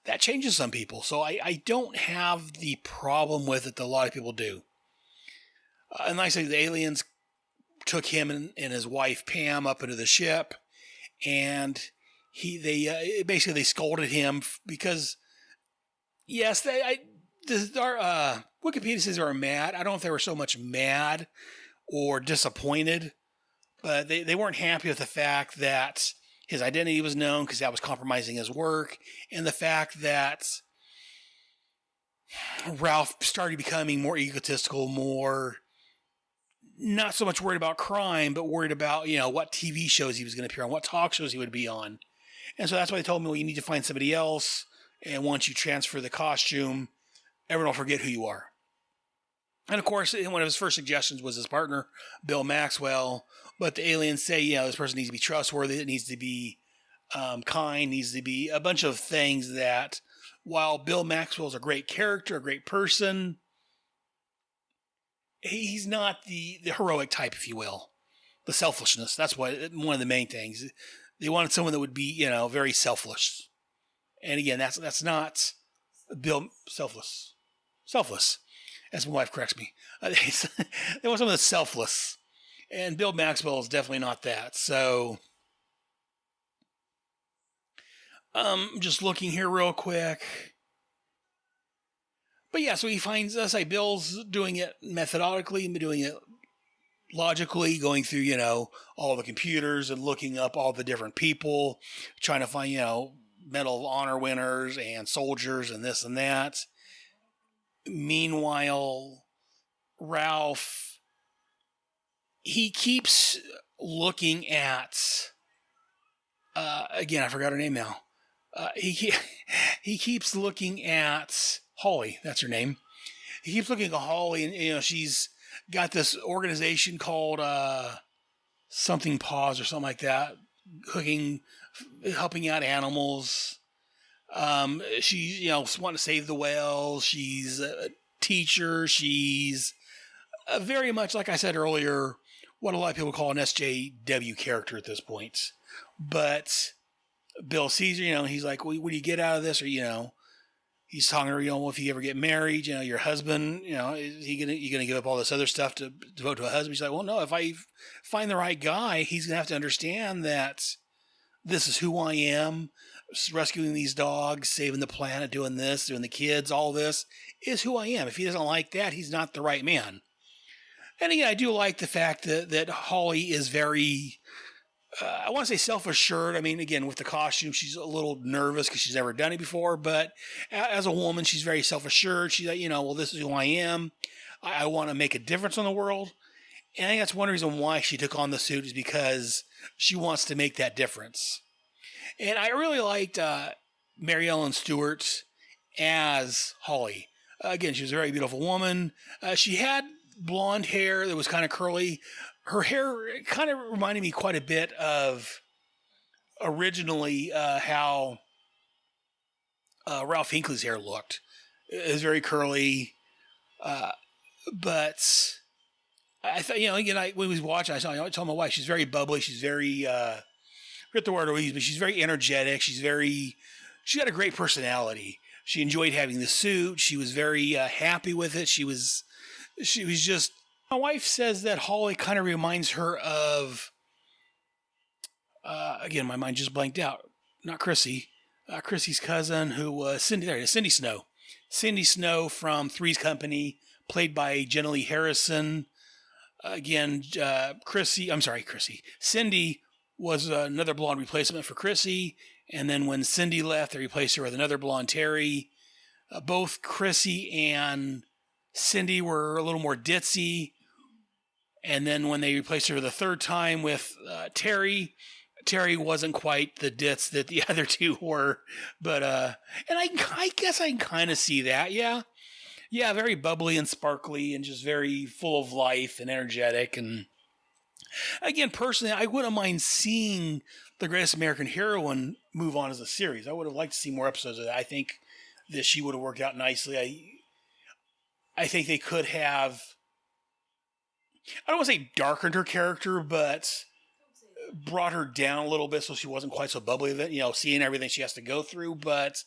that changes some people. So I don't have the problem with it that a lot of people do. And like I say, the aliens took him and his wife Pam up into the ship, and they scolded him because, yes, our Wikipedia says they were mad. I don't know if they were so much mad or disappointed, but they weren't happy with the fact that his identity was known, because that was compromising his work, and the fact that Ralph started becoming more egotistical, more not so much worried about crime, but worried about, what TV shows he was going to appear on, what talk shows he would be on. And so that's why they told me, well, you need to find somebody else. And once you transfer the costume, everyone will forget who you are. And of course, one of his first suggestions was his partner, Bill Maxwell. But the aliens say, this person needs to be trustworthy. It needs to be kind, needs to be a bunch of things that, while Bill Maxwell's a great character, a great person, he's not the heroic type, if you will. The selfishness. That's one of the main things. They wanted someone that would be, very selfless. And again, that's not Bill selfless. Selfless. As my wife corrects me. They want someone that's selfless. And Bill Maxwell is definitely not that. So, just looking here real quick. But yeah, so he finds, Bill's doing it methodically, doing it logically, going through, all the computers and looking up all the different people, trying to find, Medal of Honor winners and soldiers and this and that. Meanwhile, Ralph, he keeps looking at, again, I forgot her name now. He keeps looking at Holly, that's her name. he keeps looking at Holly, and she's got this organization called something Paws or something like that, helping out animals. She's wanting to save the whales. She's a teacher. She's very much, like I said earlier, what a lot of people call an SJW character at this point. But Bill sees her, he's like, well, what do you get out of this? Or, he's talking to her, well, if you ever get married, your husband, is you going to give up all this other stuff to devote to a husband? She's like, well, no, if I find the right guy, he's going to have to understand that this is who I am. Rescuing these dogs, saving the planet, doing this, doing the kids, all this is who I am. If he doesn't like that, he's not the right man. And again, I do like the fact that Holly is very, I want to say self-assured. I mean, again, with the costume, she's a little nervous because she's never done it before. But as a woman, she's very self-assured. She's like, well, this is who I am. I want to make a difference in the world. And I think that's one reason why she took on the suit, is because she wants to make that difference. And I really liked Mary Ellen Stewart as Holly. Again, she was a very beautiful woman. She had blonde hair that was kind of curly. Her hair kind of reminded me quite a bit of originally how Ralph Hinckley's hair looked. It was very curly. But I thought, again, when we was watching, I told my wife, she's very bubbly. She's very... forget the word, but she's very energetic. She's got a great personality. She enjoyed having the suit. She was very happy with it. She was just, my wife says that Holly kind of reminds her of, again, my mind just blanked out. Not Chrissy. Chrissy's cousin, who was Cindy Snow. Cindy Snow from Three's Company, played by Jenna Lee Harrison. Again, Cindy was another blonde replacement for Chrissy. And then when Cindy left, they replaced her with another blonde Terry. Both Chrissy and Cindy were a little more ditzy. And then when they replaced her the third time with Terry wasn't quite the ditz that the other two were. But, and I guess I can kind of see that. Yeah. Yeah, very bubbly and sparkly and just very full of life and energetic. And again, personally, I wouldn't mind seeing the Greatest American Heroine move on as a series. I would have liked to see more episodes of that. I think that she would have worked out nicely. I think they could have, I don't want to say darkened her character, but brought her down a little bit so she wasn't quite so bubbly with it, seeing everything she has to go through. But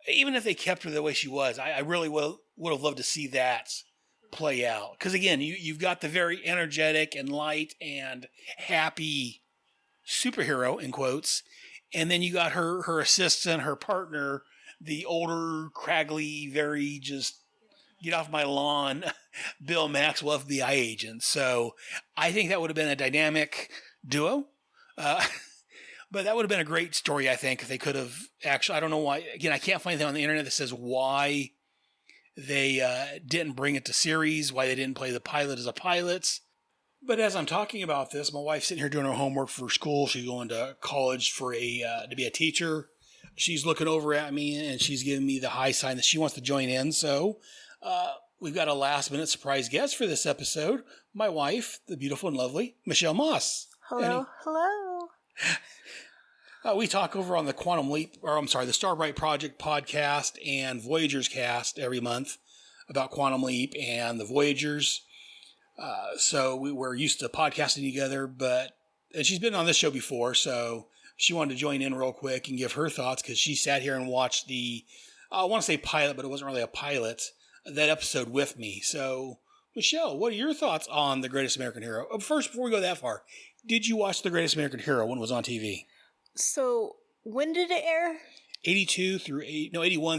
even if they kept her the way she was, I really would have loved to see that play out. Because again, you've got the very energetic and light and happy superhero, in quotes, and then you got her assistant, her partner, the older, craggly, very just get off my lawn, Bill Maxwell, FBI agent. So I think that would have been a dynamic duo. But that would have been a great story, I think, if they could have actually, I don't know why, again, I can't find anything on the internet that says why they didn't bring it to series, why they didn't play the pilot as a pilot. But as I'm talking about this, my wife's sitting here doing her homework for school. She's going to college for to be a teacher. She's looking over at me and she's giving me the high sign that she wants to join in. So we've got a last minute surprise guest for this episode. My wife, the beautiful and lovely Michelle Moss.
Hello. Hello.
We talk over on the the Starbright Project podcast and Voyagers cast every month about Quantum Leap and the Voyagers. So we're used to podcasting together, and she's been on this show before, so she wanted to join in real quick and give her thoughts because she sat here and watched I want to say pilot, but it wasn't really a pilot, that episode with me. So, Michelle, what are your thoughts on The Greatest American Hero? First, before we go that far, did you watch The Greatest American Hero when it was on TV?
So, when did it air?
81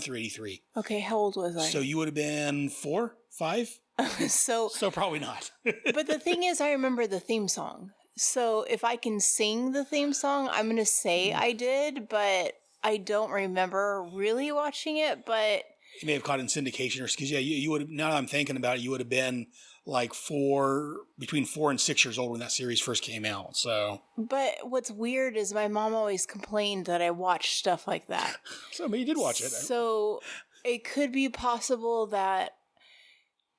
through 83.
Okay, how old was I?
So you would have been 4, 5? So probably not.
But the thing is, I remember the theme song. So if I can sing the theme song, I'm going to say I did, but I don't remember really watching it, but...
You may have caught it in syndication, because you would have, now that I'm thinking about it, you would have been like between 4 and 6 years old when that series first came out, so...
But what's weird is my mom always complained that I watched stuff like that.
So, but you did watch it.
So it could be possible that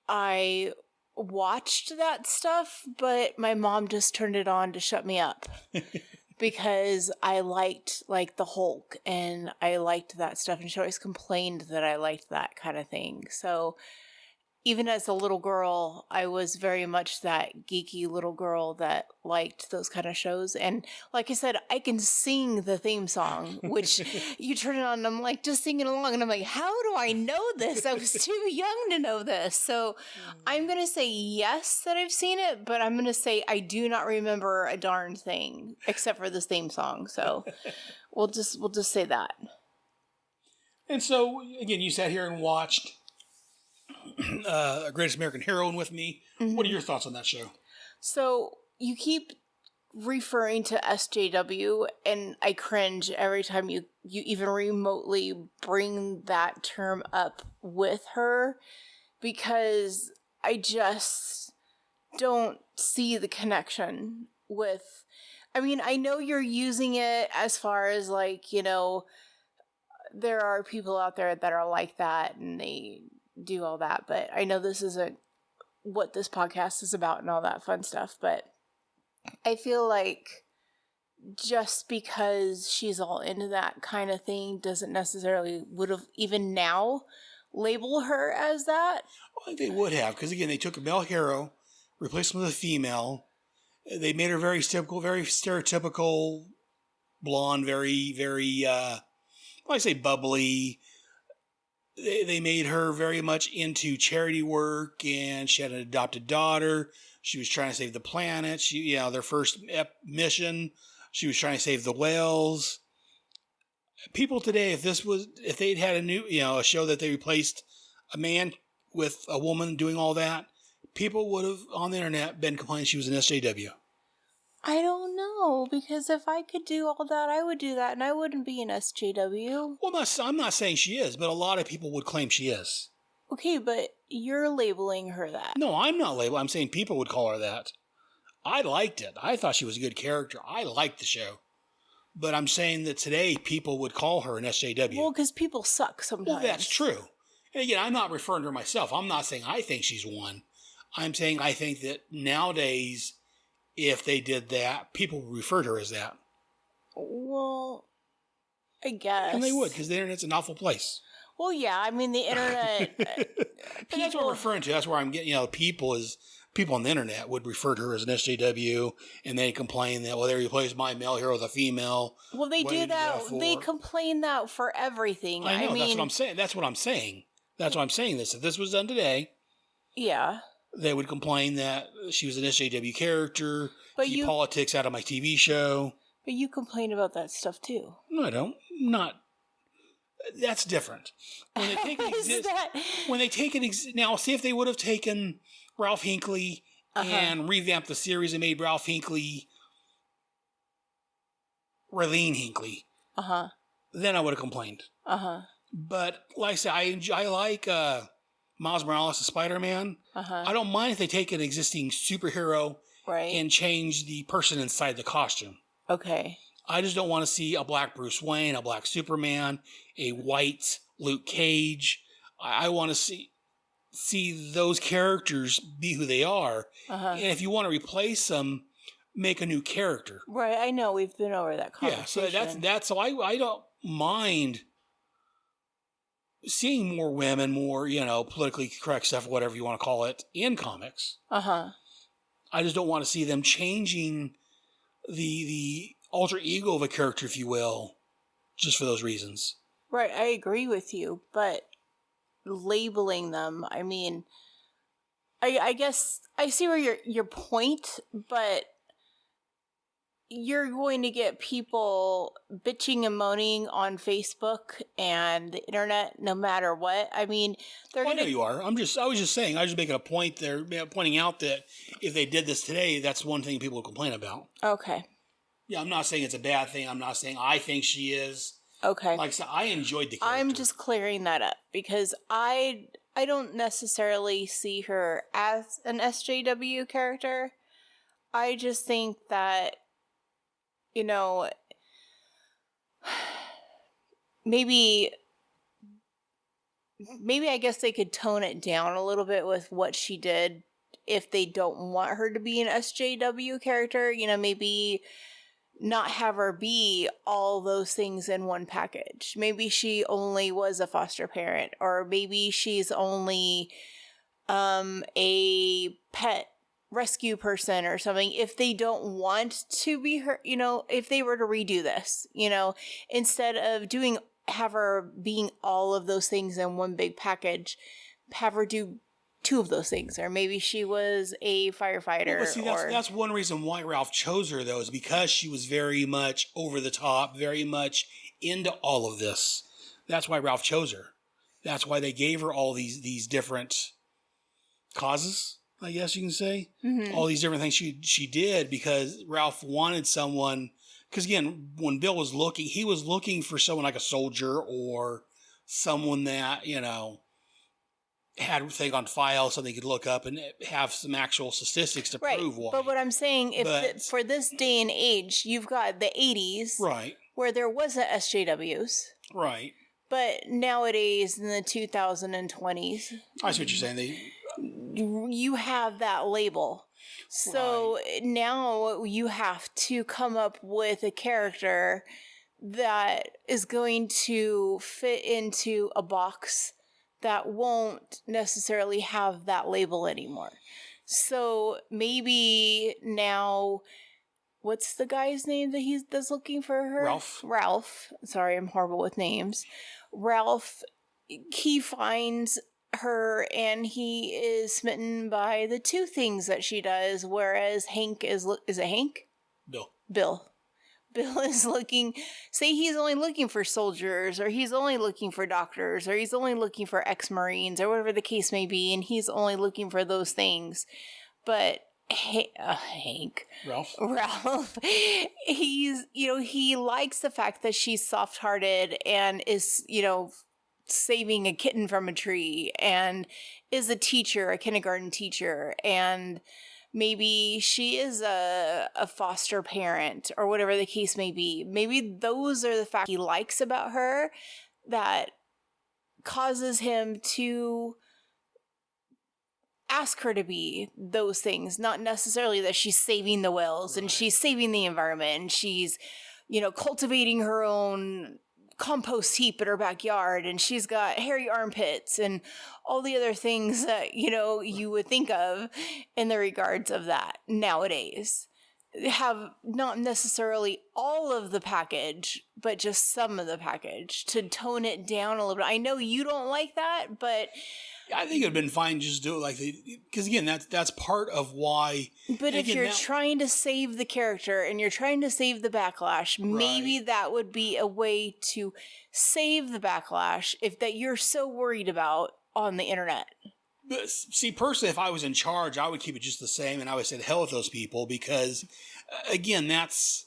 I watched that stuff, but my mom just turned it on to shut me up. Because I liked, like, the Hulk, and I liked that stuff, and she always complained that I liked that kind of thing. So even as a little girl, I was very much that geeky little girl that liked those kind of shows. And like I said, I can sing the theme song, which you turn it on and I'm like, just singing along. And I'm like, how do I know this? I was too young to know this. So I'm going to say yes that I've seen it, but I'm going to say I do not remember a darn thing except for this theme song. So we'll just say that.
And so, again, you sat here and watched Greatest American Heroine with me. Mm-hmm. What are your thoughts on that show?
So you keep referring to SJW, and I cringe every time you even remotely bring that term up with her, because I just don't see the connection with... I mean, I know you're using it as far as, like, you know, there are people out there that are like that, and they do all that, but I know this isn't what this podcast is about and all that fun stuff, but I feel like just because she's all into that kind of thing doesn't necessarily would have even now label her as that.
Well, they would have, because again, they took a male hero, replaced him with a female. They made her very typical, very stereotypical blonde, very, very, I say bubbly. They made her very much into charity work, and she had an adopted daughter. She was trying to save the planet. Their first mission, she was trying to save the whales. People today, if they'd had a show that they replaced a man with a woman doing all that, people would have on the internet been complaining she was an SJW.
I don't know, because if I could do all that, I would do that, and I wouldn't be an SJW.
Well, I'm not saying she is, but a lot of people would claim she is.
Okay, but you're labeling her that.
No, I'm not labeling. I'm saying people would call her that. I liked it. I thought she was a good character. I liked the show. But I'm saying that today people would call her an SJW.
Well, because people suck sometimes.
Well, that's true. And again, I'm not referring to her myself. I'm not saying I think she's one. I'm saying I think that nowadays, if they did that, people would refer to her as that.
Well, I guess.
And they would, because the internet's an awful place.
Well, yeah, I mean, the internet...
But that's what I'm referring to. That's where I'm getting, people on the internet would refer to her as an SJW, and they complain that, well, they replaced my male hero with a female.
Well, they do that. They complain that for everything.
I know, that's what I'm saying. That's what I'm saying. That's why I'm saying this. If this was done today...
Yeah.
They would complain that she was an SJW character, keep politics out of my TV show.
But you complain about that stuff too.
No, I don't. That's different. When they take now, see if they would have taken Ralph Hinckley and revamped the series and made Ralph Hinckley Raylene Hinckley. Then I would have complained. But like I said, I like Miles Morales as Spider-Man. I don't mind if they take an existing superhero and change the person inside the costume.
Okay.
I just don't want to see a black Bruce Wayne, a black Superman, a white Luke Cage. I want to see those characters be who they are. And if you want to replace them, make a new character.
Right, I know. We've been over that conversation.
Yeah, so that's so I don't mind seeing more women, more, politically correct stuff, whatever you want to call it, in comics. I just don't want to see them changing the alter ego of a character, if you will, just for those reasons.
Right, I agree with you, but labeling them, I mean, I guess I see where your point, but you're going to get people bitching and moaning on Facebook and the internet no matter what. I mean, they're
I know you are. I was just saying. I was just making a point there, pointing out that if they did this today, that's one thing people would complain about.
Okay.
Yeah, I'm not saying it's a bad thing. I'm not saying I think she is.
Okay.
Like I said, I enjoyed the character.
I'm just clearing that up because I don't necessarily see her as an SJW character. I just think that, maybe I guess they could tone it down a little bit with what she did if they don't want her to be an SJW character. You know, maybe not have her be all those things in one package. Maybe she only was a foster parent, or maybe she's only a pet rescue person or something. If they don't want to be her, you know, if they were to redo this, you know, instead of have her being all of those things in one big package, have her do 2 of those things. Or maybe she was a firefighter.
Well, see, that's one reason why Ralph chose her, though, is because she was very much over the top, very much into all of this. That's why Ralph chose her. That's why they gave her all these different causes, I guess you can say. Mm-hmm. All these different things she did, because Ralph wanted someone. Because again, when Bill was looking, he was looking for someone like a soldier or someone that, you know, had a thing on file so they could look up and have some actual statistics to prove why.
But what I'm saying, for this day and age, you've got the 80s,
right,
where there wasn't SJWs.
Right.
But nowadays, in the 2020s,
I see what you're saying.
You have that label. So now you have to come up with a character that is going to fit into a box that won't necessarily have that label anymore. So maybe now, what's the guy's name that's looking for her? Ralph. Sorry, I'm horrible with names. Ralph, he finds her and he is smitten by the 2 things that she does, whereas Hank is it Hank? Bill is looking, say he's only looking for soldiers, or he's only looking for doctors, or he's only looking for ex-Marines, or whatever the case may be, and he's only looking for those things. But Ralph, he's, you know, he likes the fact that she's soft-hearted and is, you know, saving a kitten from a tree, and is a teacher, a kindergarten teacher, and maybe she is a foster parent, or whatever the case may be. Maybe those are the facts he likes about her that causes him to ask her to be those things. Not necessarily that she's saving the whales and she's saving the environment and she's, you know, cultivating her own compost heap in her backyard, and she's got hairy armpits and all the other things that, you know, you would think of in the regards of that nowadays. Have not necessarily all of the package, but just some of the package to tone it down a little bit. I know you don't like that, but
I think it'd been fine just do it like because again, that's part of why.
But if you're trying to save the character and you're trying to save the backlash, maybe that would be a way to save the backlash that you're so worried about on the internet.
But see, personally, if I was in charge, I would keep it just the same, and I would say the hell with those people, because again, that's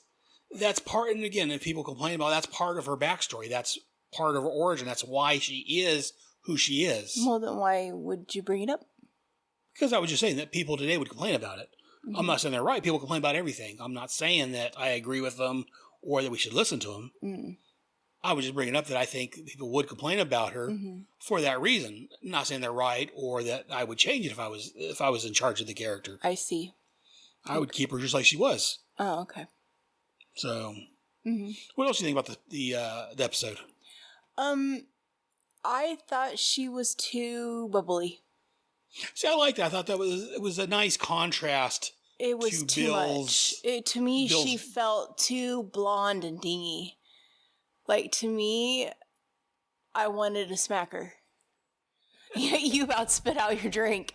part. And again, if people complain about that's part of her backstory, that's part of her origin, that's why she is who she is.
Well, then why would you bring it up?
Because I was just saying that people today would complain about it. Mm-hmm. I'm not saying they're right. People complain about everything. I'm not saying that I agree with them or that we should listen to them. Mm. I was just bringing up that I think people would complain about her for that reason. I'm not saying they're right or that I would change it if I was in charge of the character.
I see.
I would keep her just like she was.
Oh, okay.
So, what else do you think about the episode?
I thought she was too bubbly.
See, I liked that. I thought it was a nice contrast.
It was too much. To me, she felt too blonde and dingy. Like, to me, I wanted to smack her. You about spit out your drink.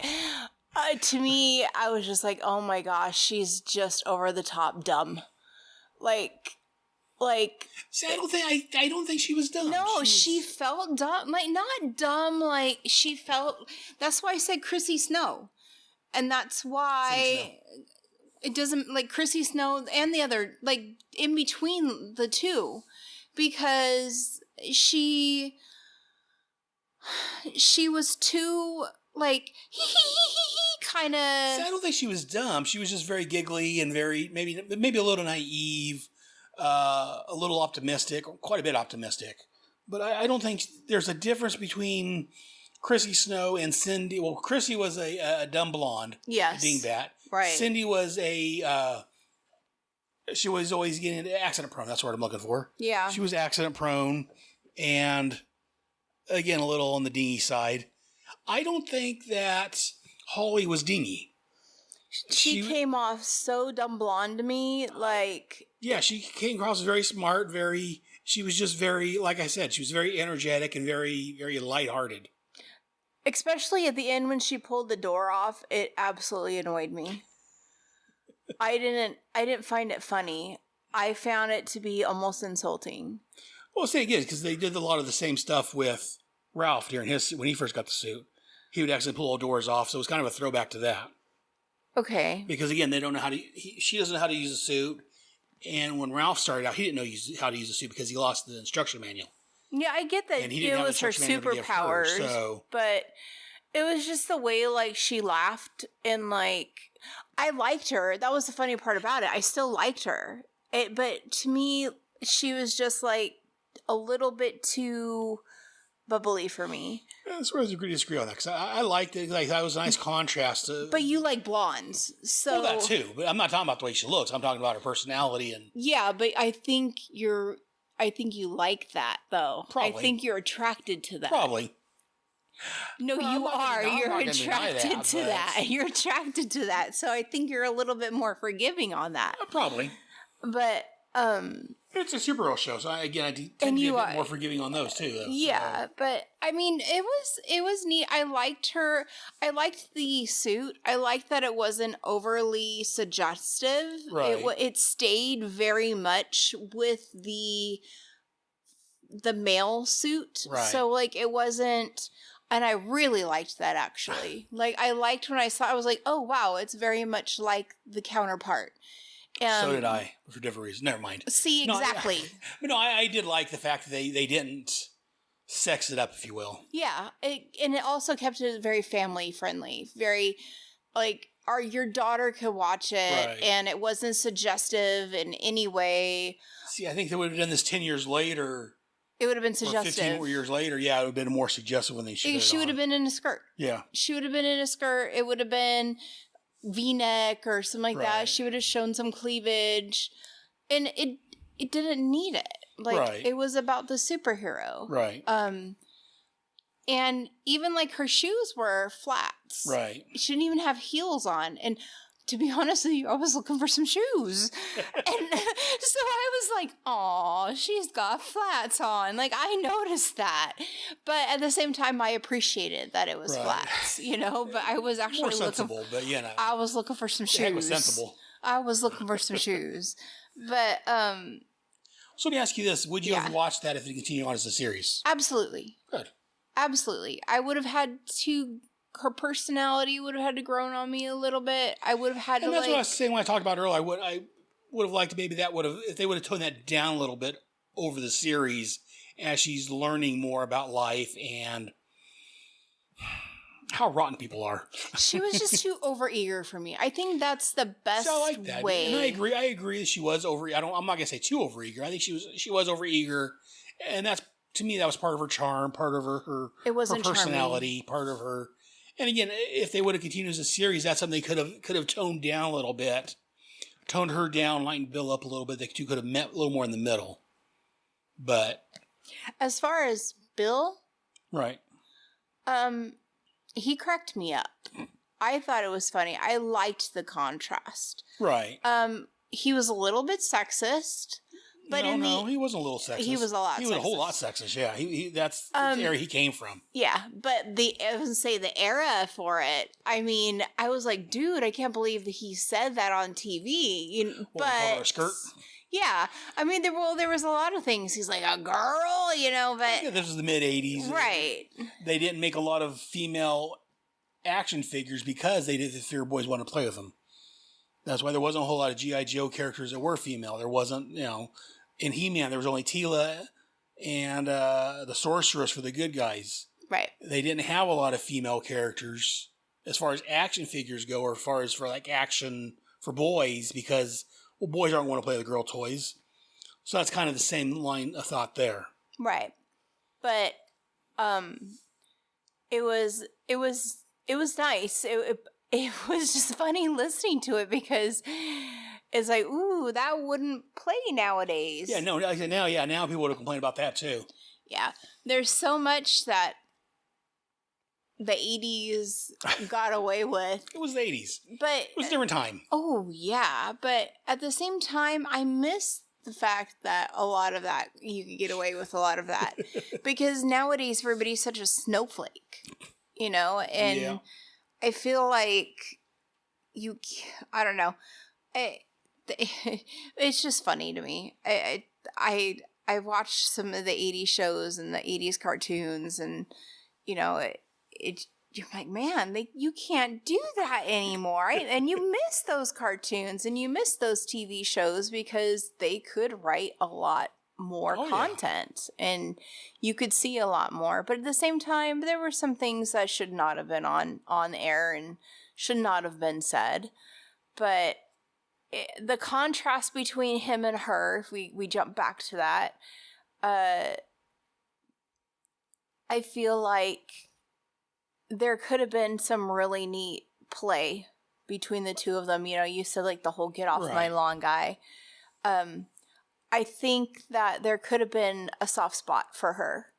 To me, I was just like, oh my gosh, she's just over the top dumb. Like.
See, I don't think she was dumb.
No, she felt dumb. Like, not dumb, like, she felt... That's why I said Chrissy Snow. And that's why it doesn't... Like, Chrissy Snow and the other... Like, in between the two. Because she was too, like, kind of...
See, I don't think she was dumb. She was just very giggly and very... Maybe a little naive... a little optimistic, quite a bit optimistic, But I don't think there's a difference between Chrissy Snow and Cindy. Well, Chrissy was a dumb blonde.
Yes.
A dingbat.
Right.
Cindy was she was always getting into accident prone. That's what I'm looking for.
Yeah.
She was accident prone and, again, a little on the dingy side. I don't think that Holly was dingy.
She came off so dumb blonde to me, like...
Yeah, she came across very smart, she was just very, like I said, she was very energetic and very, very lighthearted.
Especially at the end when she pulled the door off, it absolutely annoyed me. I didn't find it funny. I found it to be almost insulting.
Well, say again, because they did a lot of the same stuff with Ralph when he first got the suit. He would actually pull all doors off, so it was kind of a throwback to that.
Okay.
Because again, they don't know she doesn't know how to use a suit, and when Ralph started out, he didn't know how to use a suit because he lost the instruction manual.
Yeah, I get that it was her superpowers, but it was just the way, like, she laughed, and, like, I liked her. That was the funny part about it. I still liked her. But to me, she was just, like, a little bit too bubbly for me.
Yeah, that's where I disagree on that, because I liked it. Like, that was a nice contrast.
But you like blondes, so...
Well, that too, but I'm not talking about the way she looks. I'm talking about her personality and...
Yeah, but I think you like that, though.
Probably.
I think you're attracted to that.
Probably.
No,
well,
you are. You're attracted to
but...
that. You're attracted to that. So I think you're a little bit more forgiving on that.
Probably.
But,
it's a superhero show, so I tend to be a bit more forgiving on those too. Though,
yeah,
so.
But I mean, it was neat. I liked her. I liked the suit. I liked that it wasn't overly suggestive.
Right.
It stayed very much with the male suit.
Right.
So like it wasn't. And I really liked that, actually. Like, I liked when I saw it, I was like, oh, wow, it's very much like the counterpart.
So did I, for different reasons. Never mind.
See, exactly.
I did like the fact that they didn't sex it up, if you will.
Yeah, and it also kept it very family-friendly. Very, like, your daughter could watch it,
right.
And it wasn't suggestive in any way.
See, I think they would have done this 10 years later.
It would have been suggestive.
15 more years later, yeah, it would have been more suggestive when they should have.
She would have been in a skirt.
Yeah.
She would have been in a skirt. It would have been V-neck or something like that. She would have shown some cleavage. And it didn't need it. Like, it was about the superhero.
Right.
And even, like, her shoes were flats.
Right.
She didn't even have heels on. And to be honest with you, I was looking for some shoes. And so I was like, aw, she's got flats on. Like, I noticed that. But at the same time, I appreciated that it was flats, But I was actually
more sensible, but
I was looking for some shoes.
It was sensible.
I was looking for some shoes. But,
so let me ask you this. Would you have watched that if it continued on as a series?
Absolutely.
Good.
Absolutely. I would have had to... Her personality would have had to grow on me a little bit. I would have had to,
and that's what I was saying when I talked about it earlier. I would have liked maybe if they would have toned that down a little bit over the series as she's learning more about life and how rotten people are.
She was just too overeager for me. I think that's the best way.
And I agree that she was over. I'm not gonna say too overeager. I think she was overeager, and that's, to me, that was part of her charm, part of her personality, part of her. And again, if they would have continued as a series, that's something they could have toned down a little bit, toned her down, lightened Bill up a little bit. They two could have met a little more in the middle. But
as far as Bill,
right,
he cracked me up. I thought it was funny. I liked the contrast.
Right.
He was a little bit sexist. But
no, he wasn't a little sexist.
He was a lot.
He was a whole lot sexist. Yeah, that's the area he came from.
Yeah, but I was say the era for it. I mean, I was like, dude, I can't believe that he said that on TV.
Her skirt.
Yeah, I mean, there was a lot of things. He's like a girl, but
yeah, this was the mid '80s,
right?
They didn't make a lot of female action figures because they didn't fear boys wanted to play with them. That's why there wasn't a whole lot of G.I. Joe characters that were female. There wasn't, in He-Man, there was only Teela and the Sorceress for the good guys.
Right.
They didn't have a lot of female characters as far as action figures go, or as far as for like action for boys, because boys aren't going to play with girl toys. So that's kind of the same line of thought there.
Right. but it was nice. It was just funny listening to it because it's like, ooh, that wouldn't play nowadays.
Yeah, no, now people would have complained about that too.
Yeah, there's so much that the 80s got away with.
It was the 80s.
But
it was a different time.
Oh, yeah. But at the same time, I miss the fact that a lot of that, you could get away with a lot of that. Because nowadays, everybody's such a snowflake, you know? And yeah. I feel like I don't know. It's just funny to me. I watched some of the 80s shows and the 80s cartoons, and, you know, you're like, man, you can't do that anymore. And you miss those cartoons and you miss those TV shows because they could write a lot more content and you could see a lot more. But at the same time, there were some things that should not have been on air and should not have been said. But the contrast between him and her, if we jump back to that, I feel like there could have been some really neat play between the two of them. You know, you said like the whole get off my lawn guy. I think that there could have been a soft spot for her,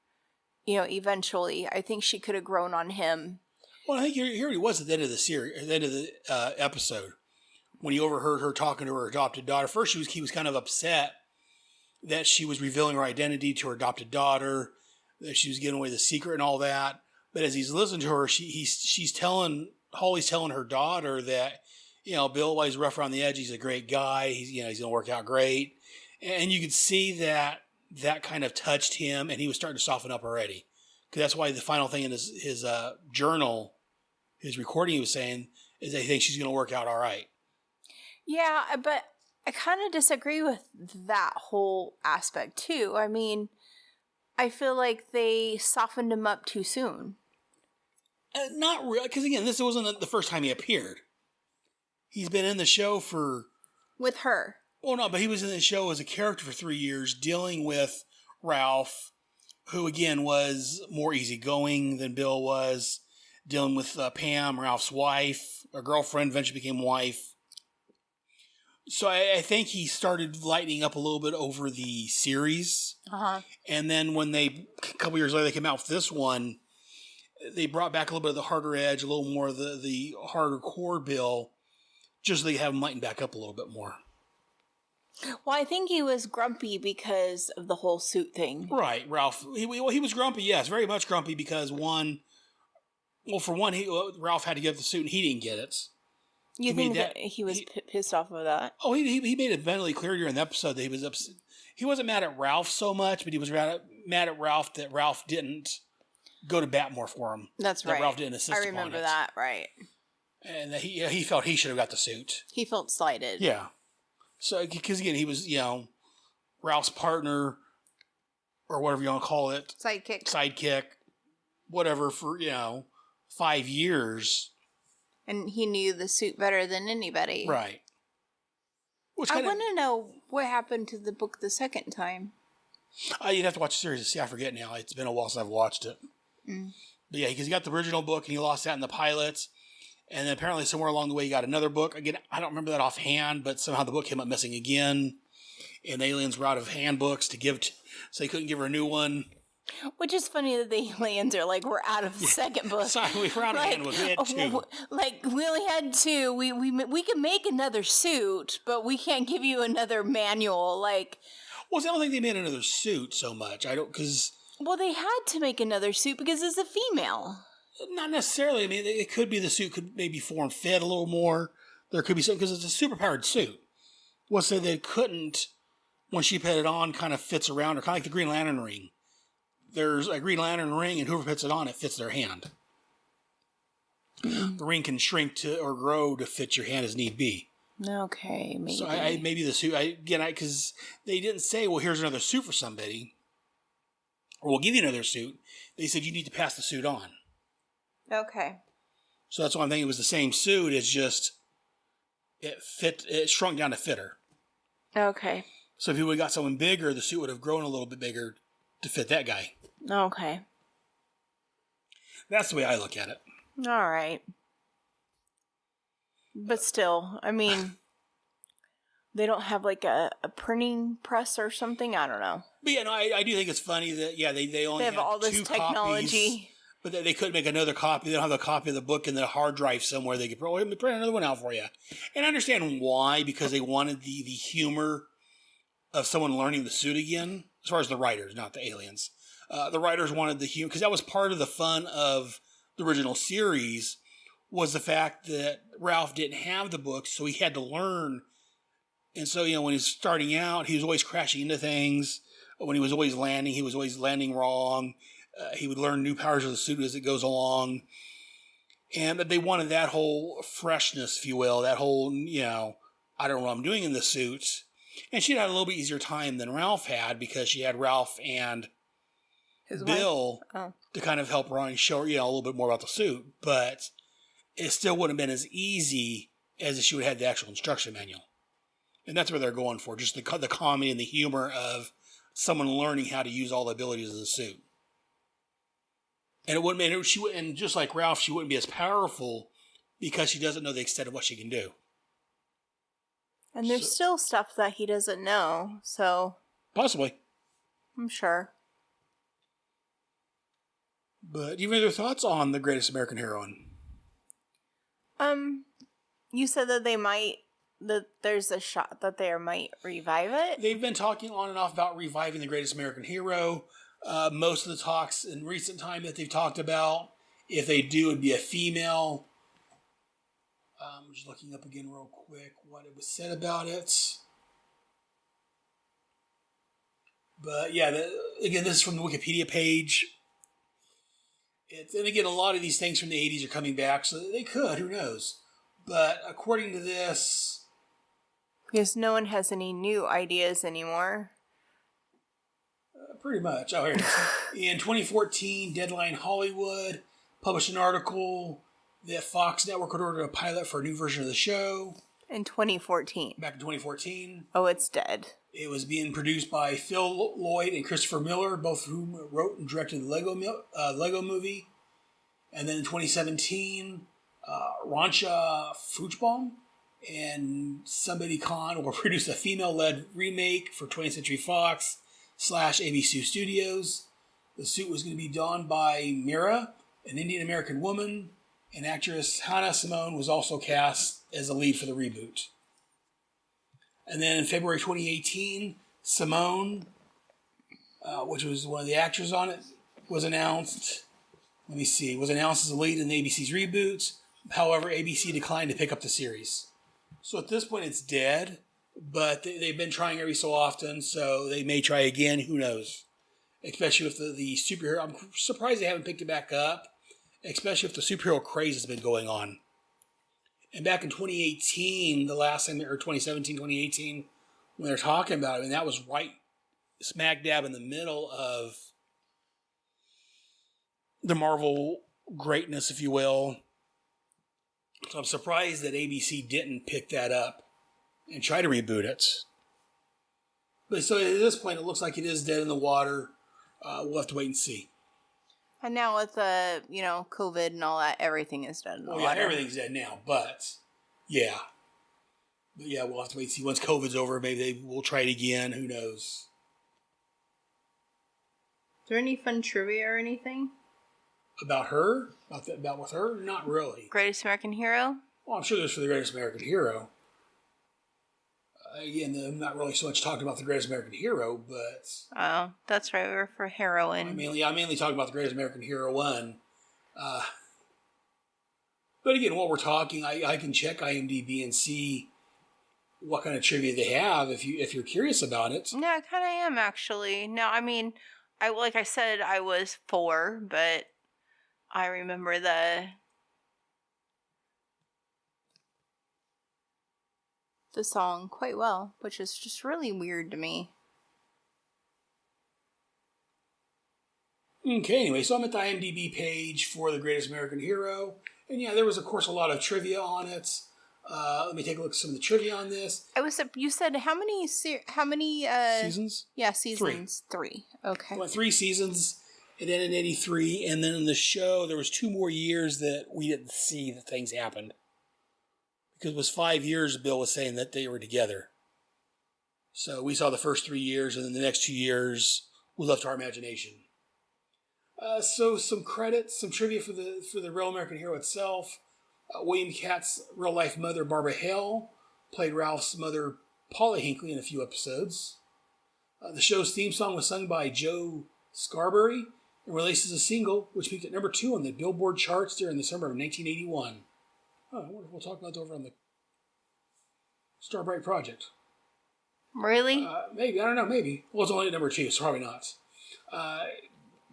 you know, eventually. I think she could have grown on him.
Well, I think here he was at the end of the series, at the end of the episode, when he overheard her talking to her adopted daughter. First, he was kind of upset that she was revealing her identity to her adopted daughter, that she was giving away the secret and all that. But as he's listening to her, Holly's telling her daughter that, you know, Bill, while he's rough around the edge, he's a great guy. He's going to work out great. And you could see that kind of touched him, and he was starting to soften up already. Because that's why the final thing in his journal, his recording, he was saying, is that he thinks she's going to work out all right.
Yeah, but I kind of disagree with that whole aspect, too. I mean, I feel like they softened him up too soon.
Not really, because again, this wasn't the first time he appeared. He's been in the show
with her.
Well, no, but he was in the show as a character for 3 years, dealing with Ralph, who again was more easygoing than Bill was, dealing with Pam, Ralph's wife, a girlfriend, eventually became wife. So I think he started lightening up a little bit over the series.
Uh-huh.
And then when a couple years later, they came out with this one, they brought back a little bit of the harder edge, a little more of the harder core Bill, just so they have him lighten back up a little bit more.
Well, I think he was grumpy because of the whole suit thing.
Right, Ralph. He was grumpy, yes, very much grumpy because Ralph had to get the suit and he didn't get it.
You think that he was pissed off of that?
Oh, he made it abundantly clear during the episode that he was upset. He wasn't mad at Ralph so much, but he was mad at Ralph that Ralph didn't go to bat more for him.
That's right.
Ralph didn't assist upon it.
I remember that, right.
And that he felt he should have got the suit.
He felt slighted.
Yeah. So, because again, he was, you know, Ralph's partner, or whatever you want to call it. Sidekick. Whatever, for, 5 years.
And he knew the suit better than anybody.
Right.
I want to know what happened to the book the second time.
You'd have to watch the series to see. I forget now. It's been a while since I've watched it.
Mm.
But yeah, because he got the original book and he lost that in the pilots. And then apparently somewhere along the way he got another book. Again, I don't remember that offhand, but somehow the book came up missing again. And the aliens were out of handbooks to give, so they couldn't give her a new one.
Which is funny that the aliens are like, we're out of the second book.
Sorry, we were out of handbooks. We had 2.
We only had 2. We can make another suit, but we can't give you another manual. Well,
I don't think they made another suit so much.
Well, they had to make another suit because it's a female.
Not necessarily. I mean, it could be the suit could maybe form fit a little more. There could be something, because it's a super-powered suit. What's say they couldn't, when she put it on, kind of fits around her, kind of like the Green Lantern ring. There's a Green Lantern ring, and whoever puts it on, it fits their hand. The ring can shrink to or grow to fit your hand as need be.
Okay, maybe.
So maybe the suit, because they didn't say, well, here's another suit for somebody, or we'll give you another suit. They said you need to pass the suit on.
Okay.
So that's why I'm thinking it was the same suit. It's just it shrunk down to fit her.
Okay.
So if you would have got someone bigger, the suit would have grown a little bit bigger
to fit that guy.
Okay.
That's the way I look at it.
All right. But still, I mean, they don't have like a printing press or something? I don't know.
But yeah, no, I do think it's funny that, they only
have all this
2
technology.
copies, but they couldn't make another copy. They don't have a copy of the book in the hard drive somewhere. They could probably print another one out for you. And I understand why, because they wanted the humor of someone learning the suit again, as far as the writers, not the aliens. The writers wanted the humor, because that was part of the fun of the original series, was the fact that Ralph didn't have the books, so he had to learn. And so, when he's starting out, he was always crashing into things. When he was always landing wrong. He would learn new powers of the suit as it goes along. And they wanted that whole freshness, if you will, that whole, I don't know what I'm doing in the suit. And she had a little bit easier time than Ralph had, because she had Ralph and
His
Bill
wife?
to kind of help Ron show her, a little bit more about the suit. But it still wouldn't have been as easy as if she would have had the actual instruction manual. And that's what they're going for, just the comedy and the humor of someone learning how to use all the abilities of the suit. And it wouldn't be, and just like Ralph, she wouldn't be as powerful because she doesn't know the extent of what she can do.
And there's still stuff that he doesn't know, so...
Possibly.
I'm sure.
But do you have any other thoughts on The Greatest American Heroine?
You said that there's a shot that they might revive it?
They've been talking on and off about reviving The Greatest American Hero. Most of the talks in recent time that they've talked about, if they do, it'd be a female. I'm just looking up again real quick what it was said about it. But yeah, again, this is from the Wikipedia page. And again, a lot of these things from the 80s are coming back, so they could, who knows. But according to this...
Because no one has any new ideas anymore.
Pretty much. Oh, here it is. In 2014, Deadline Hollywood published an article that Fox Network had ordered a pilot for a new version of the show.
In 2014.
Back in 2014.
Oh, it's dead.
It was being produced by Phil Lloyd and Christopher Miller, both of whom wrote and directed the Lego Movie. And then in 2017, Rancha Fuchsbaum and Somebody Khan will produce a female-led remake for 20th Century Fox / ABC Studios. The suit was going to be donned by Mira, an Indian American woman, and actress Hannah Simone was also cast as the lead for the reboot. And then in February 2018, Simone, which was one of the actors on it, was announced. Was announced as the lead in ABC's reboot. However, ABC declined to pick up the series. So at this point, it's dead. But they've been trying every so often, so they may try again. Who knows? Especially with the superhero. I'm surprised they haven't picked it back up. Especially if the superhero craze has been going on. And back in 2018, the last time, or 2017, 2018, when they're talking about it, that was right smack dab in the middle of the Marvel greatness, if you will. So I'm surprised that ABC didn't pick that up and try to reboot it. But so at this point, it looks like it is dead in the water. We'll have to wait and see.
And now with COVID and all that, everything is dead in the water.
Yeah, everything's dead now, but yeah. But yeah, we'll have to wait and see. Once COVID's over, maybe they will try it again. Who knows?
Is there any fun trivia or anything?
About her? About with her? Not really.
Greatest American Hero?
Well, I'm sure there's for the Greatest American Hero. Again, I'm not really so much talking about the Greatest American Hero, but...
Oh, that's right. We're for heroine.
I'm mainly talking about the Greatest American Heroine. But again, while we're talking, I can check IMDb and see what kind of trivia they have if you're curious about it.
No, I kind of am, actually. No, I mean, like I said, I was 4, but I remember the song quite well, which is just really weird to me.
Okay, anyway, so I'm at the IMDb page for The Greatest American Hero. And yeah, there was, of course, a lot of trivia on it.
Let me take a look at some of the trivia on this.
You said how many
seasons?
Yeah, seasons. Three. Okay.
Well, 3 seasons. It ended in 83, and then in the show, there was 2 more years that we didn't see that things happened. Because it was 5 years, Bill was saying that they were together. So we saw the first 3 years, and then the next 2 years, we left to our imagination. So some credits, some trivia for the Real American Hero itself. William Katt's real-life mother, Barbara Hale, played Ralph's mother, Polly Hinckley, in a few episodes. The show's theme song was sung by Joe Scarberry and released as a single, which peaked at number 2 on the Billboard charts during the summer of 1981. Oh, I wonder if we'll talk about that over on the Starbright Project.
Really?
Maybe. I don't know. Maybe. Well, it's only at number 2, so probably not.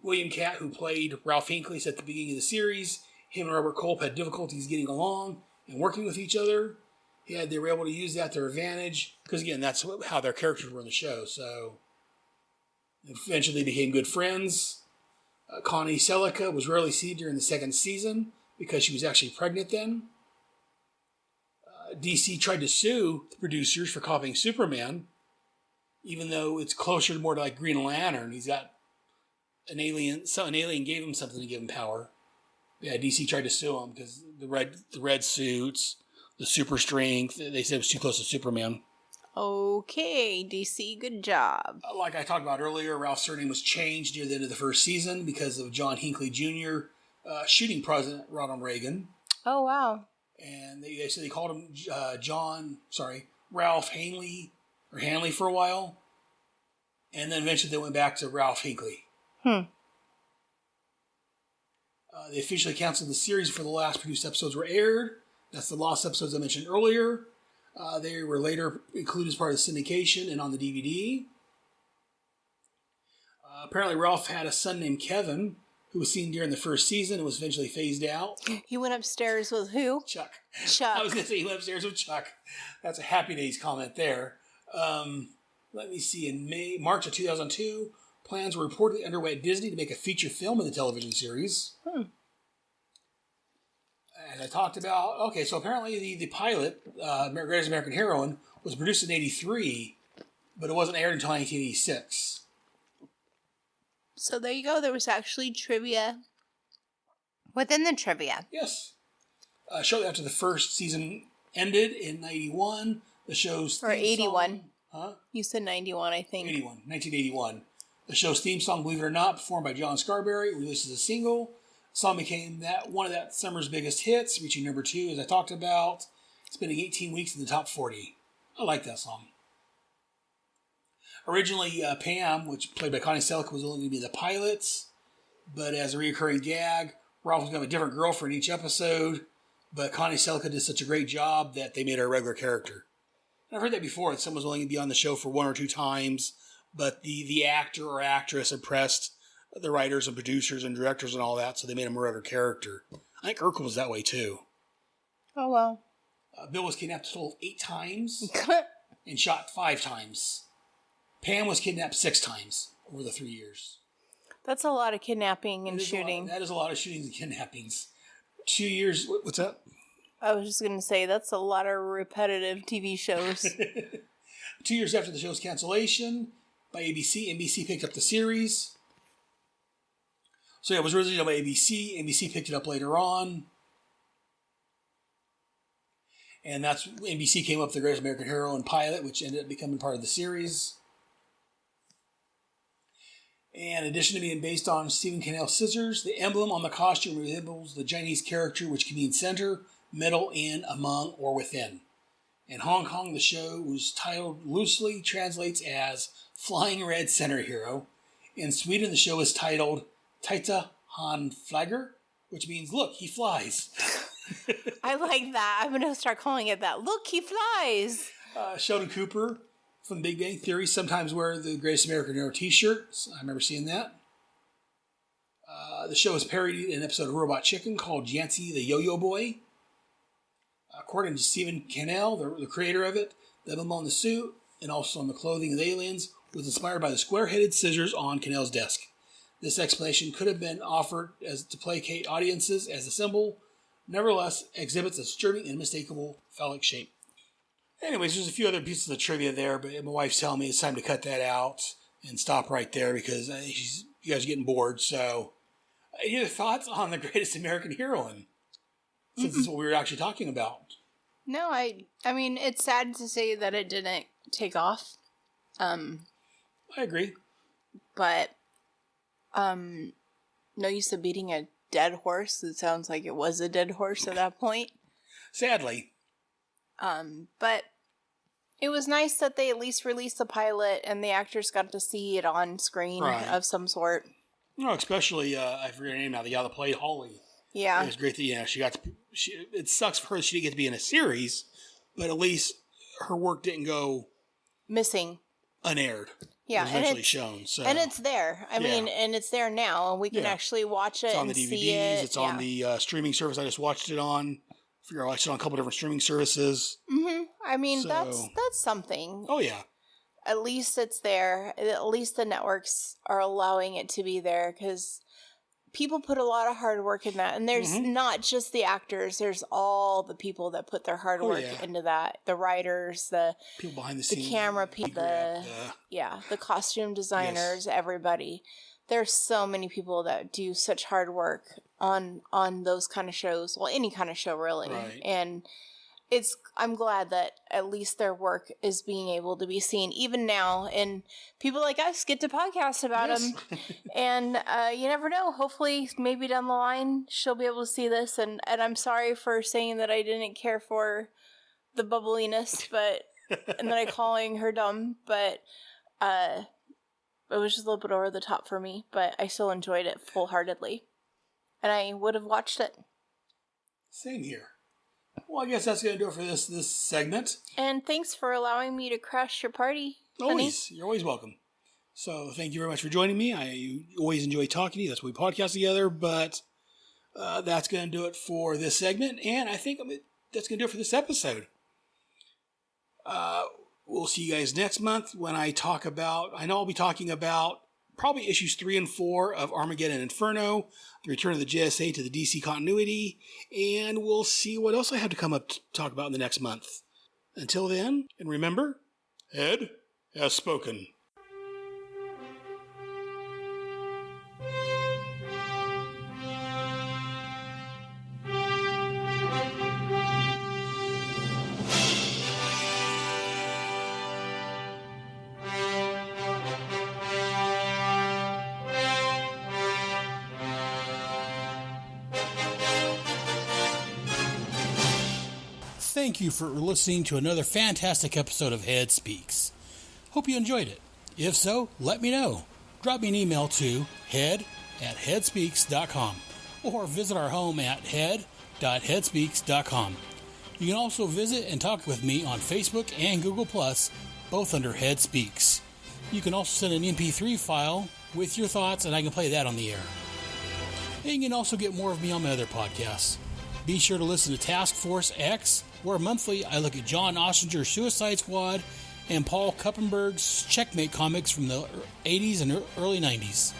William Katt, who played Ralph Hinckley, said at the beginning of the series, him and Robert Culp had difficulties getting along and working with each other. They were able to use that to their advantage, because again, that's how their characters were in the show. So eventually they became good friends. Connie Selica was rarely seen during the second season because she was actually pregnant then. DC tried to sue the producers for copying Superman, even though it's closer more to like Green Lantern. He's got an alien. So an alien gave him something to give him power. Yeah, DC tried to sue him because the red suits, the super strength. They said it was too close to Superman.
Okay, DC, good job.
Like I talked about earlier, Ralph's surname was changed near the end of the first season because of John Hinckley Jr. Shooting President Ronald Reagan.
Oh, wow.
And they said they called him Ralph Hanley for a while. And then eventually they went back to Ralph Hinckley. They officially canceled the series before the last produced episodes were aired. That's the lost episodes I mentioned earlier. They were later included as part of the syndication and on the DVD. Apparently Ralph had a son named Kevin, who was seen during the first season and was eventually phased out.
He went upstairs with who?
Chuck.
Chuck.
I was going to say he went upstairs with Chuck. That's a Happy Days comment there. Let me see. In March of 2002, plans were reportedly underway at Disney to make a feature film of the television series. As I talked about, okay, so apparently the pilot, Greatest American Heroine, was produced in 83, but it wasn't aired until 1986.
So there you go. There was actually trivia within the trivia.
Yes. Shortly after the first season ended in 91, the show's theme
81.
Song, huh?
You said 91, I think.
1981. The show's theme song, Believe It or Not, performed by John Scarberry, released as a single. The song became one of that summer's biggest hits, reaching number 2, as I talked about, spending 18 weeks in the top 40. I like that song. Originally, Pam, which played by Connie Selica, was only going to be the pilot, but as a recurring gag, Ralph was going to have a different girlfriend each episode, but Connie Selica did such a great job that they made her a regular character. And I've heard that before, that someone was only going to be on the show for 1 or 2 times, but the actor or actress impressed the writers and producers and directors and all that, so they made him a regular character. I think Urkel was that way too.
Oh, well.
Bill was kidnapped a total of 8 times and shot 5 times. Pam was kidnapped 6 times over the 3 years.
That's a lot of kidnapping and shooting.
That is a lot of shootings and kidnappings. 2 years. What's that?
I was just going to say, that's a lot of repetitive TV shows.
2 years after the show's cancellation by NBC picked up the series. So yeah, it was originally done by ABC. NBC picked it up later on. And that's NBC came up with the Greatest American Heroine pilot, which ended up becoming part of the series. And in addition to being based on Stephen Cannell's scissors, the emblem on the costume resembles the Chinese character, which can mean center, middle, in, among, or within. In Hong Kong, the show was titled loosely translates as Flying Red Center Hero. In Sweden, the show is titled Titta Han Flyger, which means, look, he flies.
I like that. I'm going to start calling it that. Look, he flies.
Sheldon Cooper from Big Bang Theory sometimes wear the Greatest American Hero t-shirts. I remember seeing that. The show is parodied in an episode of Robot Chicken called Yancey the Yo-Yo Boy. According to Stephen Cannell, the creator of it, the emblem on the suit and also on the clothing of the aliens was inspired by the square-headed scissors on Cannell's desk. This explanation could have been offered to placate audiences as a symbol nevertheless exhibits a disturbing and unmistakable phallic shape. Anyways, there's a few other pieces of trivia there, but my wife's telling me it's time to cut that out and stop right there because you guys are getting bored. So, any other thoughts on the Greatest American Heroine? Since this is what we were actually talking about.
No, I mean, it's sad to say that it didn't take off.
I agree.
But, no use of beating a dead horse. It sounds like it was a dead horse at that point.
Sadly.
But it was nice that they at least released the pilot and the actors got to see it on screen of some sort.
No, especially, I forget her name now, the gal that played Holly.
Yeah.
It was great that, she got to, it sucks for her that she didn't get to be in a series, but at least her work didn't go
missing.
Unaired.
Yeah.
It was eventually shown. So.
And it's there. I mean, and it's there now, and we can actually watch it
it's on
and
the DVDs,
see it.
It's on the streaming service I just watched it on. I watched it on a couple different streaming services.
Mm-hmm. I mean, that's something.
Oh, yeah.
At least it's there. At least the networks are allowing it to be there, because people put a lot of hard work in that. And there's not just the actors. There's all the people that put their hard work into that. The writers, the
people behind the scenes,
camera people, the costume designers, everybody. There's so many people that do such hard work on those kind of shows. Well, any kind of show, really.
Right.
And I'm glad that at least their work is being able to be seen even now, and people like us get to podcast about them. And you never know. Hopefully, maybe down the line, she'll be able to see this. And I'm sorry for saying that I didn't care for the bubbliness, and then I calling her dumb, but it was just a little bit over the top for me. But I still enjoyed it full-heartedly, and I would have watched it.
Same here. Well, I guess that's going to do it for this segment.
And thanks for allowing me to crash your party,
Always. Honey. You're always welcome. So thank you very much for joining me. I always enjoy talking to you. That's why we podcast together. But that's going to do it for this segment. And I think that's going to do it for this episode. We'll see you guys next month when I know I'll be talking about probably issues 3 and 4 of Armageddon and Inferno, the return of the JSA to the DC continuity, and we'll see what else I have to come up to talk about in the next month. Until then, and remember, Ed has spoken.
Thank you for listening to another fantastic episode of Head Speaks. Hope you enjoyed it. If so, let me know. Drop me an email to head@headspeaks.com or visit our home at head.headspeaks.com. You can also visit and talk with me on Facebook and Google+, both under Head Speaks. You can also send an MP3 file with your thoughts, and I can play that on the air. And you can also get more of me on my other podcasts. Be sure to listen to Task Force X, where monthly I look at John Ostrander's Suicide Squad and Paul Kuppenberg's Checkmate comics from the 80s and early 90s.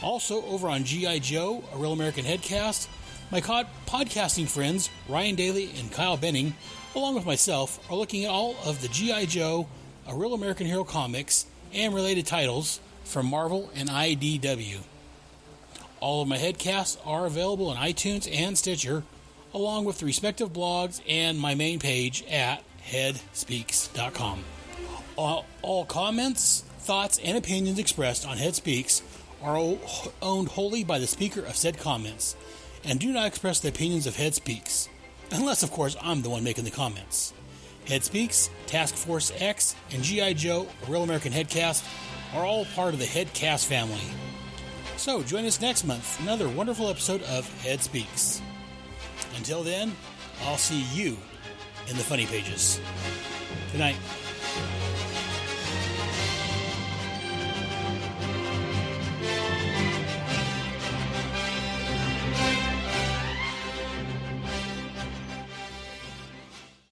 Also, over on G.I. Joe, A Real American Headcast, my podcasting friends Ryan Daly and Kyle Benning, along with myself, are looking at all of the G.I. Joe, A Real American Hero comics and related titles from Marvel and IDW. All of my headcasts are available on iTunes and Stitcher, along with the respective blogs and my main page at headspeaks.com. All comments, thoughts, and opinions expressed on Head Speaks are owned wholly by the speaker of said comments and do not express the opinions of Head Speaks, unless, of course, I'm the one making the comments. Head Speaks, Task Force X, and G.I. Joe, A Real American Headcast, are all part of the Headcast family. So join us next month for another wonderful episode of Head Speaks. Until then, I'll see you in the funny pages. Good night.